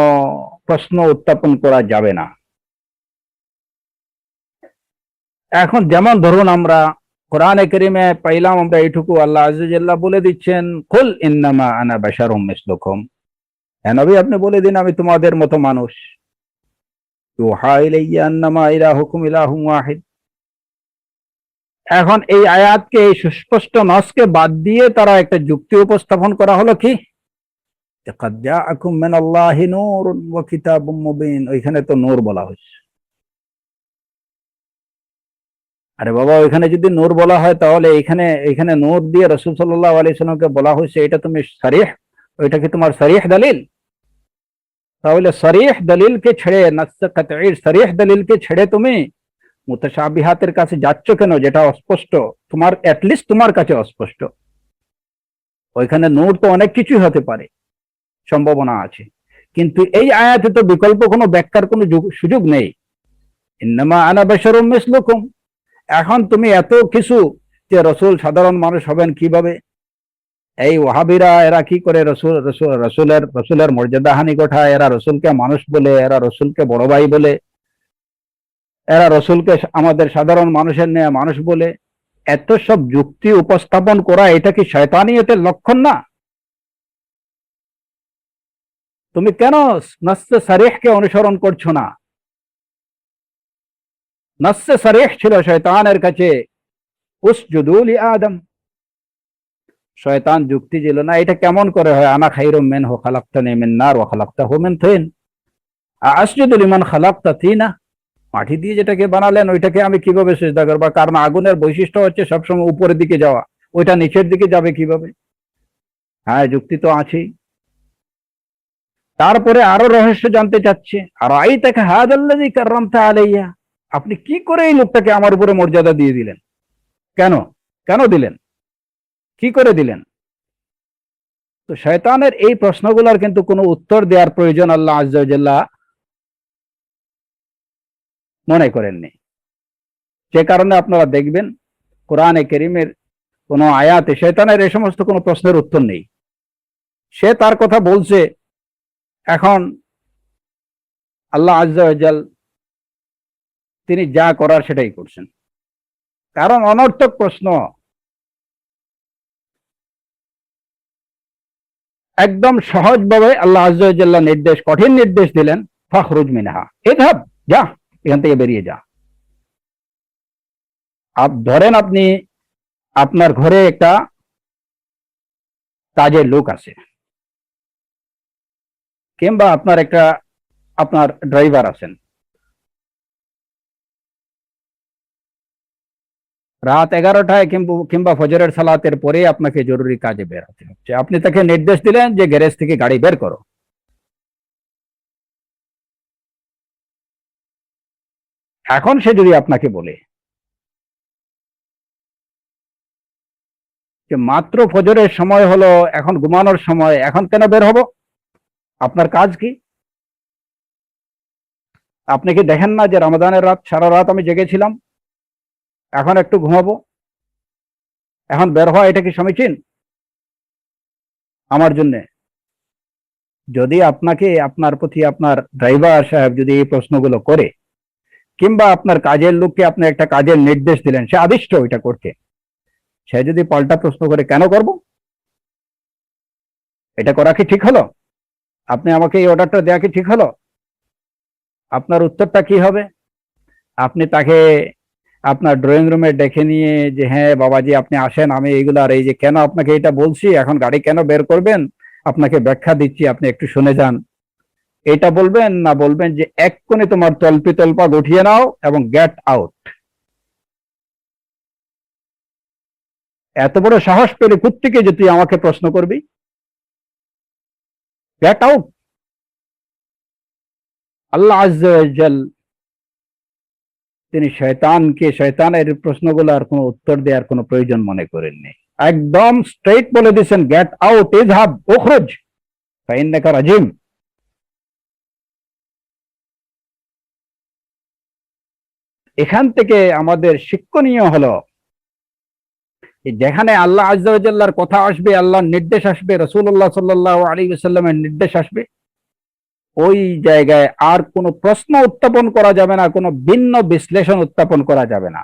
প্রশ্ন উত্থাপন করা যাবে না। এখন যেমন ধরুন আমরা কোরআনে কারীমে পাইলাম আমরা এইটুকু, আল্লাহ আযজা ওয়া জাল্লা বলে দিচ্ছেন, কুল ইন্নামা আনা বাশারুম মিসলুকুম, হে নবী আপনি বলে দিন আমি তোমাদের মতো মানুষ। ইউহা ইলাইয়া আন্নামা ইলাহুকুম ইলাহুম ওয়াহিদ। এখন এই আয়াতকে, এই সুস্পষ্ট নসকে বাদ দিয়ে তারা একটা যুক্তি উপস্থাপন করা হলো কি, ক্বাদ জাআকুম মিনাল্লাহি নূরুন ওয়া কিতাবুম মুবিন, ওইখানে তো নূর বলা হয়েছে। আরে বাবা, ওইখানে যদি নূর বলা হয় তাহলে এখানে এখানে নূর দিয়ে রাসূল সাল্লাল্লাহু আলাইহি সাল্লামকে বলা হয়েছে, এটা তুমি সরিহ, ওইটা কি তোমার সরিহ দলিল? তাহলে সরিহ দলিলকে ছেড়ে, নাসস কাতঈর সরিহ দলিলকে ছেড়ে তুমি মুতাশাবিহাতের কাছে যাচ্ছ কেন, যেটা অস্পষ্ট, তোমার অ্যাটলিস্ট তোমার কাছে অস্পষ্ট। ওইখানে নূর তো অনেক কিছুই হতে পারে, সম্ভাবনা আছে, কিন্তু এই আয়াতে তো বিকল্প কোনো ব্যাখ্যার কোনো সুযোগ নেই। ইন্নামা আনা বাশারুম মিসলুকুম। এখন তুমি এত কিছু, যে রসুল সাধারণ মানুষ হবেন কিভাবে, এই ওয়াহাবিরা এরা কি করে রসুলের মর্যাদা হানি ঘটায়, এরা রসুলকে মানুষ বলে, এরা রসুলকে বড় ভাই বলে, এরা রসুলকে আমাদের সাধারণ মানুষের নিয়ে মানুষ বলে, এত সব যুক্তি উপস্থাপন করা, এটা কি শয়তানিয়তের লক্ষণ না? তুমি কেন নস্সে সারিহকে অনুসরণ করছো না? নস্সে সারিহ ছিল শয়তানের কাছে উসজুদু লি আদম। শয়তান যুক্তি দিল না, এটা কেমন করে হয়, আনা খায়রুম মিনহু খালাকতানি মিন নার ওয়া খালাকতাহু মিন তিন, আসজুদু লিমান খালাকতা তিনা। মাটি দিয়ে যেটাকে বানালেন ওইটাকে আমি কিভাবে সিজদা করব? কারণ আগুনের বৈশিষ্ট্য হচ্ছে সবসময় উপরের দিকে যাওয়া, ওইটা নিচের দিকে যাবে কিভাবে? হ্যাঁ, যুক্তি তো আছেই। তারপরে আরো রহস্য জানতে চাচ্ছে, আর আইতাকা হাদাল্লাযী কাররামতা আলাইয়া, আপনি কি করে এই লোকটাকে আমার উপরে মর্যাদা দিয়ে দিলেন? কেন কেন দিলেন? কি করে দিলেন? তো শয়তানের এই প্রশ্নগুলোর কিন্তু কোনো উত্তর দেওয়ার প্রয়োজন আল্লাহ আযজা ওয়া জাল্লা মনে করেননি। যে কারণে আপনারা দেখবেন কোরআনে কারীমের কোন আয়াতে শয়তানের এই সমস্ত কোনো প্রশ্নের উত্তর নেই। সে তার কথা বলছে, এখন আল্লাহ আযজা ওয়া জাল তিনি যা করার সেটাই করছেন। কারণ অনর্থক প্রশ্ন একদম সহজভাবে আল্লাহ আযজা ওয়া জাল্লা নির্দেশ, কঠিন নির্দেশ দিলেন, ফাখরুজ মিনহা, ইযহাব, যা, এখান থেকে বেরিয়ে যা। ধরেন আপনি, আপনার ঘরে একটা কাজের লোক আছে, কিংবা আপনার ড্রাইভার আছেন, রাত 11টায় কিংবা ফজরের সালাতের পরে আপনাকে জরুরি কাজে বের হতে হচ্ছে। আপনি তাকে নির্দেশ দিলেন যে গ্যারেজ থেকে গাড়ি বের করো। এখন সে যদি আপনাকে বলে যে মাত্র ফজরের সময় হলো, এখন ঘুমানোর সময়, এখন কেন বের হবো? আপনার কাজ কি? আপনি কি দেখেন না যে রমাদানের রাত, সারা রাত আমি জেগেছিলাম, এখন একটু ঘুমাবো, এখন বের হওয়া এটা কি সমীচীন আমার জন্য? যদি আপনাকে, আপনার প্রতি আপনার ড্রাইভার সাহেব যদি এই প্রশ্নগুলো করে, কিংবা আপনার কাজের লোককে আপনি একটা কাজের নির্দেশ দিলেন, সে আদিষ্ট ওইটা করতে, সে যদি পাল্টা প্রশ্ন করে কেন করব, এটা করা কি ঠিক হলো? আপনি আমাকে এই অর্ডারটা দেওয়া কি ঠিক হলো? আপনার উত্তরটা কি হবে? আপনি তাকে আপনার ড্রয়িং রুমে ডেকে নিয়ে, যে হ্যাঁ বাবাজি আপনি আসেন, আমি এইগুলো, আর এই যে কেন আপনাকে এটা বলছি, এখন গাড়ি কেন বের করবেন, আপনাকে ব্যাখ্যা দিচ্ছি, আপনি একটু শুনে যান, এটা বলবেন? না বলবেন যে এক্ষুনি তোমার তল্পি তল্পা গুটিয়ে নাও এবং গেট আউট? এত বড় সাহস পেলে কুত্তিকে যে তুই আমাকে প্রশ্ন করবি, গেট আউট। আল্লাহ আযজা ওয়া জাল তিনি শয়তানকে, শয়তানের প্রশ্নগুলোর কোনো উত্তর দেওয়ার কোনো প্রয়োজন মনে করেননি, একদম স্ট্রেট বলে দিয়েছেন, গেট আউট, ইযহাব উখরুজ ফাইন্নাকা রাজিম। এখান থেকে আমাদের শিক্ষণীয় হলো, যেখানে আল্লাহ আযজা ওয়া জাল্লার কথা আসবে, আল্লাহর নির্দেশ আসবে, রাসূলুল্লাহ সাল্লাল্লাহু আলাইহি ওয়াসাল্লামের নির্দেশ আসবে, ওই জায়গায় আর কোনো প্রশ্ন উত্থাপন করা যাবে না, কোনো ভিন্ন বিশ্লেষণ উত্থাপন করা যাবে না।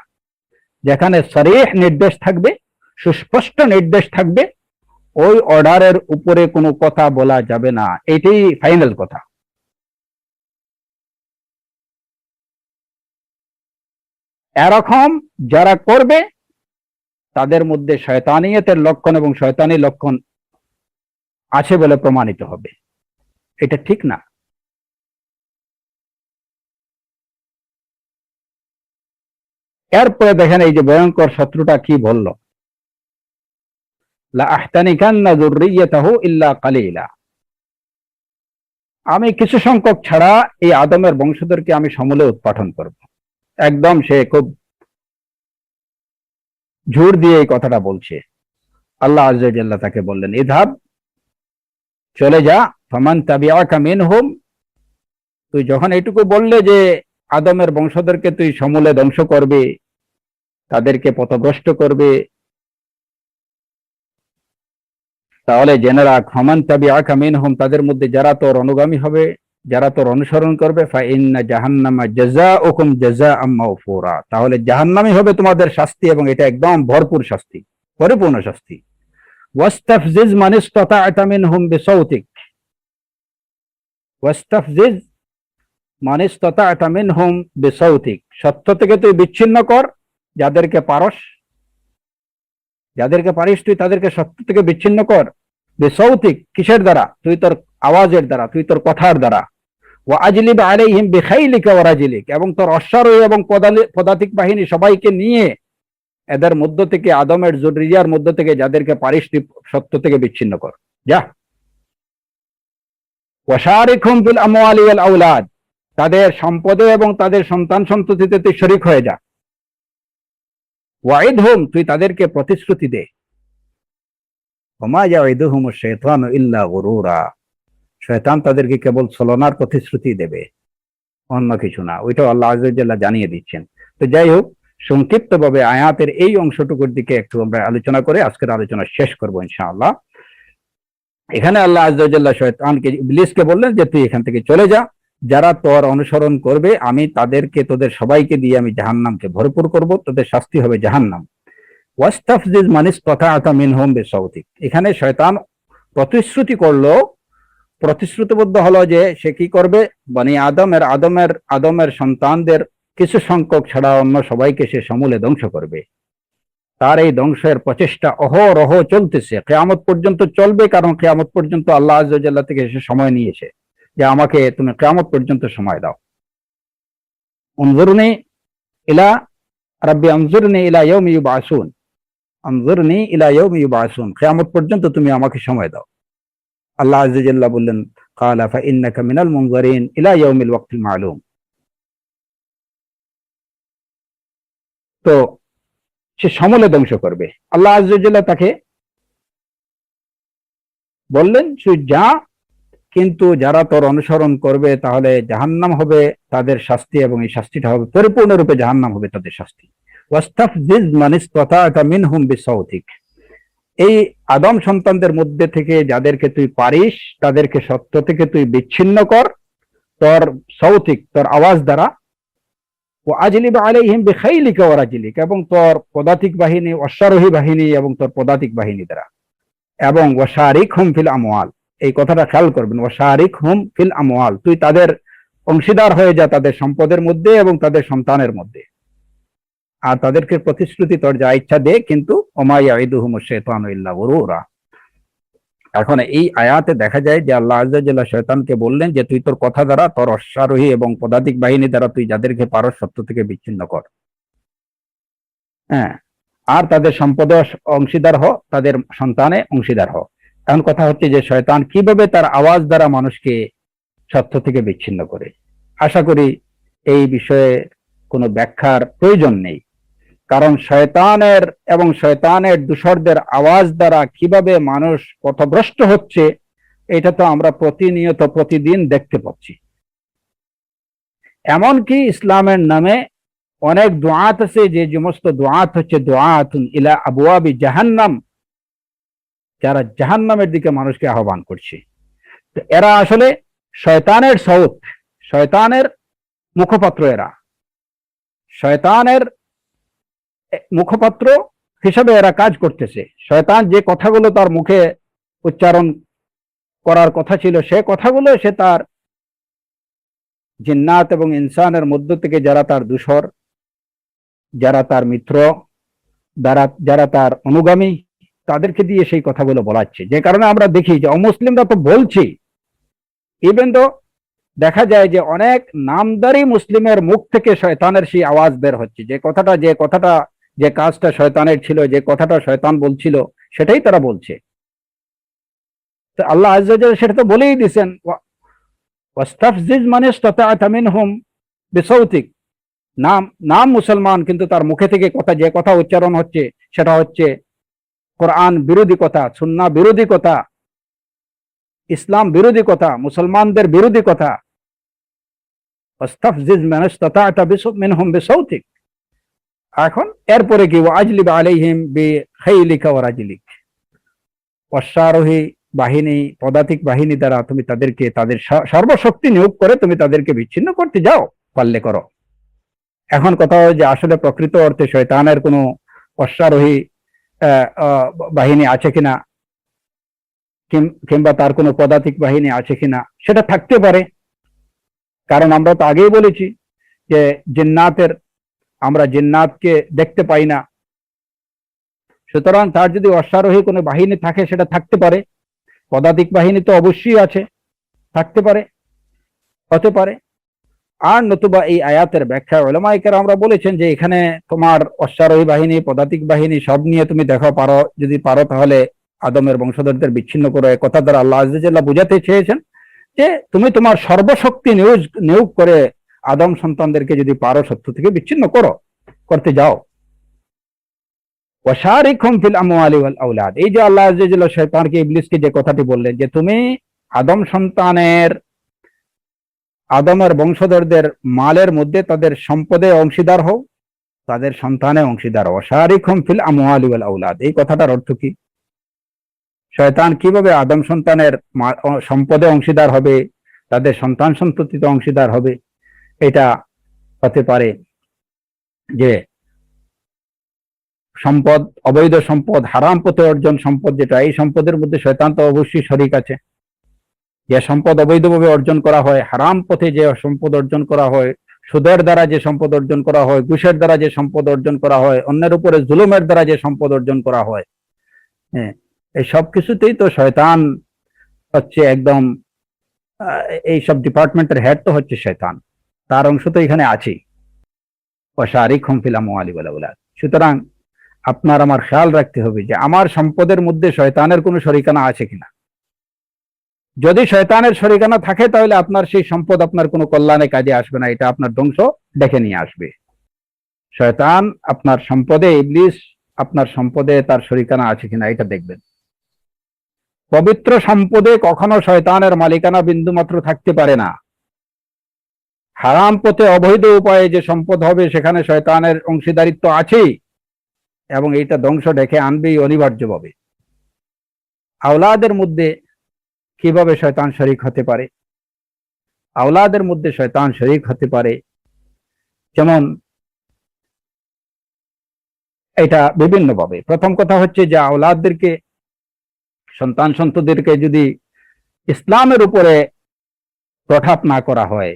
যেখানে সরিহ নির্দেশ থাকবে, সুস্পষ্ট নির্দেশ থাকবে, ওই অর্ডারের উপরে কোনো কথা বলা যাবে না, এটাই ফাইনাল কথা। এরকম যারা করবে তাদের মধ্যে শয়তানিয়তের লক্ষণ এবং শয়তানি লক্ষণ আছে বলে প্রমাণিত হবে, এটা ঠিক না। এরপরে দেখেন এই যে ভয়ঙ্কর শত্রুটা কি বলল, লা আহতানিকান্না যুররিয়াতাহু ইল্লা কালিলা, আমি কিছু সংখ্যক ছাড়া এই আদমের বংশধরকে আমি সমূলে উৎপাটন করব। একদম সে খুব জোর দিয়ে এই কথাটা বলছে। আল্লাহ আযজা ওয়া জাল্লা তাকে বললেন, ইযহাব, চলে যা, ফামান তাবিআকা মিনহুম, তুই যখন এইটুকু বললে যে আদমের বংশধরকে তুই সমূলে ধ্বংস করবে, তাদেরকে পথভ্রষ্ট করবে, তাহলে জেনে রাখ, ফামান তাবিআকা মিনহুম, তাদের মধ্যে যারা তোর অনুগামী হবে, যারা তোর অনুসরণ করবে, ফাইন্না জাহান্নামা জাযাউকুম জাযাআম মাওফুরা, তাহলে জাহান্নামই হবে তোমাদের শাস্তি, এবং এটা একদম ভরপুর শাস্তি, পরিপূর্ণ শাস্তি। ওয়াস্তাফজিজ মান ইসতাতা'তা মিনহুম বিসাউতিক, ওয়াস্তাফজিজ মান ইসতাতা'তা মিনহুম বিসাউতিক, সত্য থেকে তুই বিচ্ছিন্ন কর যাদেরকে পারস, যাদেরকে পারিস তুই তাদেরকে সত্য থেকে বিচ্ছিন্ন কর। বিসাউতিক, কিসের দ্বারা? তুই তোর আওয়াজের দ্বারা, তুই তোর কথার দ্বারা। ওয়া আজলিব আলাইহিম বিখাইলিকা ওয়া রাজিলিক, এবং তোর অশ্বারোহী এবং পদাতিক বাহিনী সবাইকে নিয়ে এদের মধ্য থেকে, আদমের যুররিয়ার মধ্য থেকে যাদেরকে পারিস তুই সত্য থেকে বিচ্ছিন্ন কর, যা। ওয়াশারিকহুম ফিল আমওয়ালি ওয়াল আওলাদ, তাদের সম্পদে এবং তাদের সন্তান সন্ততিতে তুই শরীক হয়ে যা। ওয়াইদহুম, তুই তাদেরকে প্রতিশ্রুতি দে। ওমা ইয়াইদুহুমুশ শাইতানু ইল্লা গুরুরা, শয়তান তাদেরকে কেবল ছলনার প্রতিশ্রুতি দেবে, অন্য কিছু না। ওইটা আল্লাহ আযজা ওয়া জাল্লা জানিয়ে দিচ্ছেন। তো যাই হোক, সংক্ষিপ্তভাবে আয়াতের এই অংশটুকুর দিকে একটু আমরা আলোচনা করে আজকের আলোচনা শেষ করব ইনশাআল্লাহ। এখানে আল্লাহ আযজা ওয়া জাল্লা শয়তানকে, ইবলিসকে বললেন যে তুই এখান থেকে চলে যা, যারা তোর অনুসরণ করবে আমি তাদেরকে, তোদের সবাইকে দিয়ে আমি জাহান্নামকে ভরপুর করব, তোদের শাস্তি হবে জাহান্নাম। ওয়াস্তাফজিজ মান ইসতাতা'তা মিনহুম বিসাউতিক, এখানে শয়তান প্রতিশ্রুতি করলো, প্রতিশ্রুতিবদ্ধ হলো যে সে কি করবে, বনি আদমের সন্তানদের কিছু সংখ্যক ছাড়া অন্য সবাইকে সে সমূলে ধ্বংস করবে। তার এই ধ্বংসের প্রচেষ্টা অহরহ চলতেছে, কিয়ামত পর্যন্ত চলবে, কারণ কিয়ামত পর্যন্ত আল্লাহ আযজা ওয়া জাল্লা থেকে সে সময় নিয়েছে যে আমাকে তুমি কিয়ামত পর্যন্ত সময় দাও। উনজুরনি ইলা রাব্বি আনজুরনি ইলা ইয়াউমি ইউবআসুন, আনজুরনি ইলা ইয়াউমি ইউবআসুন, কিয়ামত পর্যন্ত তুমি আমাকে সময় দাও। আল্লাহ আযজা ওয়া জাল্লা বললেন, ক্বালা ফাইন্নাকা মিনাল মুনজারিন ইলা ইয়াউমিল ওয়াক্তিল মালুম। তো সে সমূলে ধ্বংস করবে। আল্লাহ আযজা ওয়া জাল্লা তাকে বললেন, তুই যা, কিন্তু যারা তোর অনুসরণ করবে তাহলে জাহান্নাম হবে তাদের শাস্তি, এবং এই শাস্তিটা হবে পরিপূর্ণরূপে জাহান্নাম হবে তাদের শাস্তি। ওয়াস্তাফজিজ মান ইসতাতা'তা মিনহুম বিসাউতিক, এই আদম সন্তানদের মধ্যে থেকে যাদেরকে তুই পারিস তাদেরকে সত্য থেকে তুই বিচ্ছিন্ন কর তোর সৌতিক, তোর আওয়াজ দ্বারা। ও আজলিব আলাইহিম বিখাইলিকা ওয়া রাজিলিক, এবং তোর পদাতিক বাহিনী, অশ্বারোহী বাহিনী এবং তোর পদাতিক বাহিনী দ্বারা। এবং ওয়াশারিকহুম ফিল আমওয়াল, এই কথাটা খেয়াল করবেন, ওয়াশারিকহুম ফিল আমওয়াল, তুই তাদের অংশীদার হয়ে যা তাদের সম্পদের মধ্যে এবং তাদের সন্তানের মধ্যে, আর তাদেরকে প্রতিশ্রুতি তোর যা ইচ্ছা দে, কিন্তু ওমা ইয়াইদুহুমুশ শাইতানু ইল্লা গুরুরা। এখন এই আয়াতে দেখা যায় যে আল্লাহ আযজা ওয়া জাল্লা শয়তানকে বললেন যে তুই তোর কথা দ্বারা, তোর অশ্বারোহী এবং পদাতিক বাহিনী দ্বারা তুই যাদেরকে পারস সত্য থেকে বিচ্ছিন্ন কর, হ্যাঁ, আর তাদের সম্পদে অংশীদার হ, তাদের সন্তানে অংশীদার হ। এখন কথা হচ্ছে যে শয়তান কিভাবে তার আওয়াজ দ্বারা মানুষকে সত্য থেকে বিচ্ছিন্ন করে। আশা করি এই বিষয়ে কোনো ব্যাখ্যার প্রয়োজন নেই, কারণ শয়তানের এবং শয়তানের দূষরদের আওয়াজ দ্বারা কিভাবে মানুষ পথভ্রষ্ট হচ্ছে এটা তো আমরা প্রতিনিয়ত প্রতিদিন দেখতে পাচ্ছি। এমনকি ইসলামের নামে অনেক দুআত আছে, যে সমস্ত দুআত হচ্ছে দুআতুন ইলা আবওয়াবি জাহান্নাম, যারা জাহান্নামের দিকে মানুষকে আহ্বান করছে। তো এরা আসলে শয়তানের সৌত, শয়তানের মুখপাত্র, এরা শয়তানের মুখপাত্র হিসেবে এরা কাজ করতেছে। শয়তান যে কথাগুলো তার মুখে উচ্চারণ করার কথা ছিল, সে কথাগুলো সে তার জিন্নাত এবং ইনসানের মধ্য থেকে যারা তার দূষর, যারা তার মিত্র, যারা তার অনুগামী, তাদেরকে দিয়ে সেই কথাগুলো বলাচ্ছে। যে কারণে আমরা দেখি যে অমুসলিমরা তো বলছি, ইভেন তো দেখা যায় যে অনেক নামদারি মুসলিমের মুখ থেকে শয়তানের সেই আওয়াজ বের হচ্ছে, যে কথাটা যে কাজটা শয়তানের ছিল, যে কথাটা শয়তান বলছিল সেটাই তারা বলছে। তো আল্লাহ আজ্জা ওয়া জাল্লা সেটা তো বলেই দিয়েছেন, ওয়াস্তাফজিজ মান ইসতাতা'তা মিনহুম বিসাউতিক। নাম নাম মুসলমান, কিন্তু তার মুখে থেকে যে কথা উচ্চারণ হচ্ছে সেটা হচ্ছে কোরআন বিরোধী কথা, সুন্নাহ বিরোধী কথা, ইসলাম বিরোধী কথা, মুসলমানদের বিরোধী কথা। ওয়াস্তাফজিজ মান ইসতাতা'তা মিনহুম বিসাউতিক। এখন এরপরে কি, ওয়াজলিব আলাইহিম বিখাইলিকা ওয়া রাজলিক, অশ্বারোহী বাহিনী, পদাতিক বাহিনী দ্বারা তুমি তাদেরকে তাদের সর্বশক্তি নিয়োগ করে তুমি তাদেরকে বিচ্ছিন্ন করতে যাও, পারলে করো। এখন কথা হয় যে আসলে প্রকৃত অর্থে শয়তানের কোনো অশ্বারোহী বাহিনী আছে কিনা, কিংবা তার কোনো পদাতিক বাহিনী আছে কিনা, সেটা থাকতে পারে। কারণ আমরা তো আগেই বলেছি যে আমরা জিন্নাতকে দেখতে পাই না, সুতরাং তার যদি অশ্বারোহী কোনো বাহিনী থাকে সেটা থাকতে পারে। পদাতিক বাহিনী তো অবশ্যই আছে, থাকতে পারে, হতে পারে। আর নতুবা এই আয়াতের ব্যাখ্যা উলামায়ে কেরাম আমরা বলেছেন যে এখানে তোমার অশ্বারোহী বাহিনী, পদাতিক বাহিনী সব নিয়ে তুমি দেখো, যদি পারো তাহলে আদমের বংশধরদের বিচ্ছিন্ন করো। কথা দ্বারা আল্লাহ আজ্জা ওয়া জাল্লা বুঝাতে চেয়েছেন যে তুমি তোমার সর্বশক্তি নিয়োগ করে আদম সন্তানদেরকে যদি পারো শত্রু থেকে বিচ্ছিন্ন করতে যাও। ওয়াশারিকহুম ফিল আমওয়ালি ওয়াল আওলাদ, এই যে আল্লাহ আজ্জা ওয়া জাল্লা শয়তানকে, ইবলিসকে যে কথাটি বললেন যে তুমি আদমের বংশধরদের মালের মধ্যে তাদের সম্পদে অংশীদার হও, তাদের সন্তানে অংশীদার হও। ওয়াশারিকহুম ফিল আমওয়ালি ওয়াল আওলাদ, এই কথাটার অর্থ কি? শয়তান কিভাবে আদম সন্তানের সম্পদে অংশীদার হবে, তাদের সন্তান সন্ততিতে অংশীদার হবে? এটা হতে পারে যে সম্পদ, অবৈধ সম্পদ, হারাম পথে অর্জন সম্পদ, যেটা এই সম্পদের মধ্যে শয়তান তো অবশ্যই শরীক আছে। যে সম্পদ অবৈধভাবে অর্জন করা হয়, হারাম পথে যে সম্পদ অর্জন করা হয়, সুদের দ্বারা যে সম্পদ অর্জন করা হয়, ঘুষের দ্বারা যে সম্পদ অর্জন করা হয়, অন্যের উপরে জুলুমের দ্বারা যে সম্পদ অর্জন করা হয়, হ্যাঁ, এই সব কিছুতেই তো শয়তান হচ্ছে একদম, এই সব ডিপার্টমেন্টের হেড তো হচ্ছে শয়তান, তার অংশ তো এখানে আছেই। ওয়াশারিকহুম ফিল আমওয়ালি ওয়াল আওলাদ। সুতরাং আপনার আমার খেয়াল রাখতে হবে যে আমার সম্পদের মধ্যে শয়তানের কোনো শরিকানা আছে কিনা। যদি শয়তানের শরিকানা থাকে তাহলে আপনার সেই সম্পদ আপনার কোনো কল্যাণে কাজে আসবে না, এটা আপনার ধ্বংস ডেকে নিয়ে আসবে। শয়তান আপনার সম্পদে, ইবলিস আপনার সম্পদে তার শরিকানা আছে কিনা এটা দেখবেন। পবিত্র সম্পদে কখনো শয়তানের মালিকানা বিন্দু মাত্র থাকতে পারে না। হারাম পথে অবৈধ উপায়ে যে সম্পদ হবে সেখানে শয়তানের অংশীদারিত্ব আছেই, এবং এইটা ধ্বংস ডেকে আনবেই অনিবার্যভাবে। আওলাদের মধ্যে কিভাবে শয়তান শরীক হতে পারে? আওলাদের মধ্যে শয়তান শরীক হতে পারে, যেমন এটা বিভিন্নভাবে। প্রথম কথা হচ্ছে যে আওলাদদেরকে, সন্তান সন্ততিদেরকে যদি ইসলামের উপরে প্রঠাপ না করা হয়,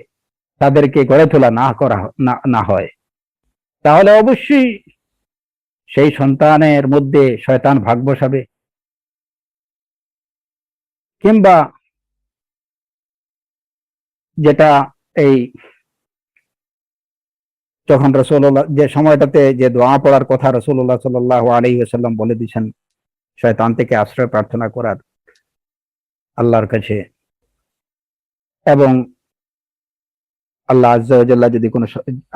তাদেরকে গড়ে তোলা না হয়, তাহলে অবশ্যই সেই সন্তানের মধ্যে শয়তান ভাগ বসাবে। কিংবা যেটা এই যখন রাসূলুল্লাহ যে সময়টাতে যে দোয়া পড়ার কথা রাসূলুল্লাহ সাল্লাল্লাহু আলাইহি ওয়াসাল্লাম বলে দিয়েছেন, শয়তান থেকে আশ্রয় প্রার্থনা করার আল্লাহর কাছে, এবং আল্লাহ আজ্জা ওয়া জাল্লা যদি কোনো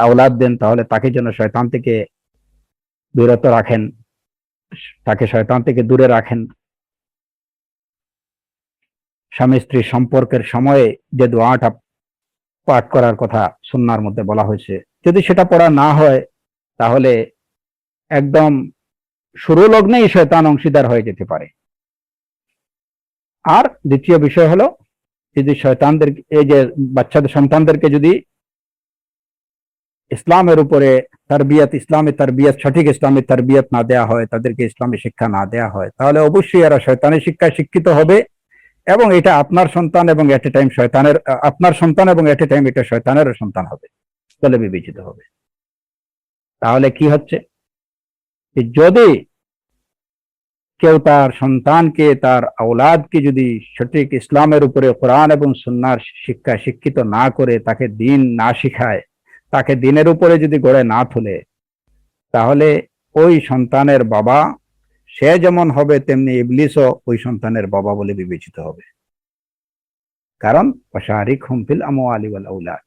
আওলাদ দেন তাহলে তাকে যেন শয়তান থেকে বিরত রাখেন, তাকে শয়তান থেকে দূরে রাখেন। স্বামী স্ত্রী সম্পর্কের সময়ে যে দোয়াটা পাঠ করার কথা সুন্নাহর মধ্যে বলা হয়েছে, যদি সেটা পড়া না হয় তাহলে একদম শুরু লগ্নেই শয়তান অংশীদার হয়ে যেতে পারে। আর দ্বিতীয় বিষয় হলো, যদি শয়তানদের, এই যে বাচ্চাদের সন্তানদেরকে যদি ইসলামের উপরে ইসলামী তারবিয়ত, সঠিক ইসলামী তারবিয়ত না দেয়া হয়, তাদেরকে ইসলামী শিক্ষা না দেয়া হয়, তাহলে অবশ্যই এরা শয়তানি শিক্ষায় শিক্ষিত হবে, এবং এটা আপনার সন্তান এবং এট এ টাইম আপনার সন্তান এবং এট এ টাইম এটা শয়তানেরও সন্তান হবে বলে বিবেচিত হবে। তাহলে কি হচ্ছে, যদি কেউ তার সন্তানকে, তার আওলাদকে যদি সঠিক ইসলামের উপরে, কোরআন এবং সুন্নাহর শিক্ষায় শিক্ষিত না করে, তাকে দিন না শিখায়, তাকে দিনের উপরে যদি গড়ে না তোলে, তাহলে ওই সন্তানের বাবা সে যেমন হবে, তেমনি ইবলিসও ওই সন্তানের বাবা বলে বিবেচিত হবে। কারণ ওয়াশারিকহুম ফিল আমওয়ালি ওয়াল আওলাদ।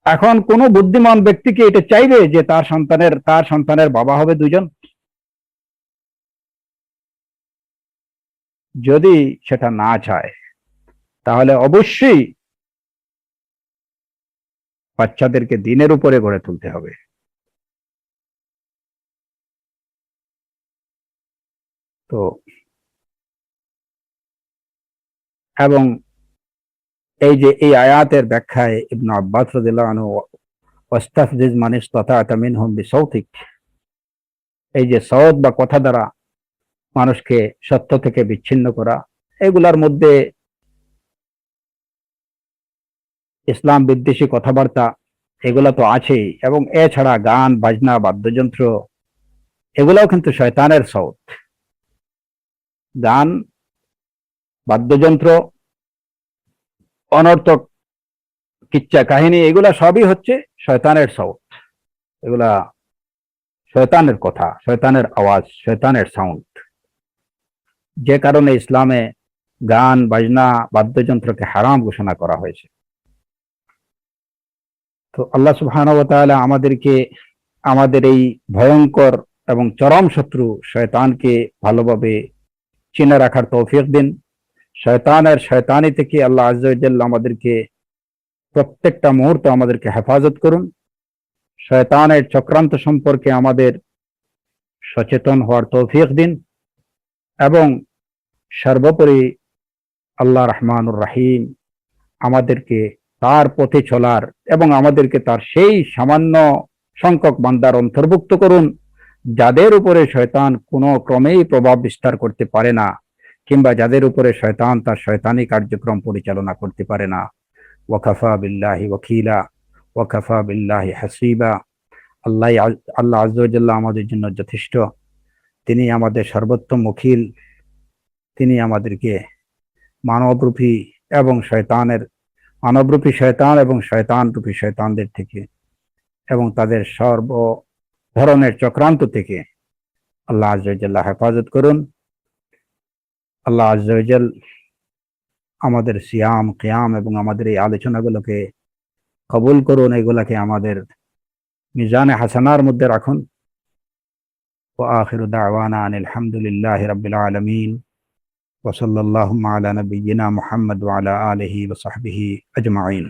এখন কোন বুদ্ধিমান ব্যক্তি কি এটা চাইবে যে তার সন্তানের বাবা হবে দুজন? যদি সেটা না চায়, তাহলে অবশ্যই বাচ্চাদেরকে দিনের উপরে গড়ে তুলতে হবে। তো এবং এই যে এই আয়াতের ব্যাখ্যায় ইবনে আব্বাস রাদিয়াল্লাহু আনহু, ওয়াস্তাফজিজ মান ইসতাতা'তা মিনহুম বিসাউতিক, এই যে সাউত বা কথা দ্বারা মানুষকে সত্য থেকে বিচ্ছিন্ন করা, এগুলার মধ্যে ইসলাম বিদ্বেষী কথাবার্তা এগুলা তো আছেই, এবং এছাড়া গান বাজনা বাদ্যযন্ত্র এগুলাও কিন্তু শয়তানের সাউত। গান, বাদ্যযন্ত্র, অনর্থক কিচ্ছা কাহিনী, এগুলা সবই হচ্ছে শয়তানের সাউত। এগুলা শয়তানের কথা, শয়তানের আওয়াজ, শয়তানের সাউন্ড। যে কারণে ইসলামে গান বাজনা বাদ্যযন্ত্রকে হারাম ঘোষণা করা হয়েছে। তো আল্লাহ সুবহানাহু ওয়া তাআলা আমাদেরকে আমাদের এই ভয়ঙ্কর এবং চরম শত্রু শয়তানকে ভালোভাবে চিনে রাখার তৌফিক দিন। শয়তানের শয়তানি থেকে আল্লাহ আযজা ওয়া জাল্লা আমাদেরকে প্রত্যেকটা মুহূর্তে আমাদেরকে হেফাজত করুন। শয়তানের চক্রান্ত সম্পর্কে আমাদের সচেতন হওয়ার তৌফিক দিন, এবং সর্বোপরি আল্লাহ রহমানুর রহিম আমাদেরকে তার পথে চলার এবং আমাদেরকে তার সেই সামান্য সংখ্যক বান্দার অন্তর্ভুক্ত করুন যাদের উপরে শয়তান কোনো ক্রমেই প্রভাব বিস্তার করতে পারে না, কিংবা যাদের উপরে শয়তান তার শয়তানি কার্যক্রম পরিচালনা করতে পারে না। ওয়াকাফা বিল্লাহি ওয়াকিলা, ওয়াকাফা বিল্লাহি হাসিবা। আল্লাহ আযজা ওয়া জাল্লা আমাদের জন্য যথেষ্ট। তিনি আমাদের সর্বোত্তম ওকিল। তিনি আমাদেরকে মানবরূপী এবং মানবরূপী শয়তান এবং শয়তানরূপী শয়তানদের থেকে এবং তাদের সর্ব ধরনের চক্রান্ত থেকে আল্লাহ আযজা ওয়া জাল্লা হেফাজত করুন। আল্লাহ আযজা ওয়া জাল আমাদের সিয়াম, কিয়াম এবং আমাদের এই আলোচনাগুলোকে কবুল করুন, এগুলাকে আমাদের মিজানে হাসানার মধ্যে রাখুন। ওয়া আখিরু দাওয়ানা আনিল হামদুলিল্লাহি রাব্বিল আলামিন ওয়া সাল্লাল্লাহু আলা নাবিয়্যিনা মুহাম্মদ ওয়া আলা আলিহি ওয়া সাহবিহি আজমাইন।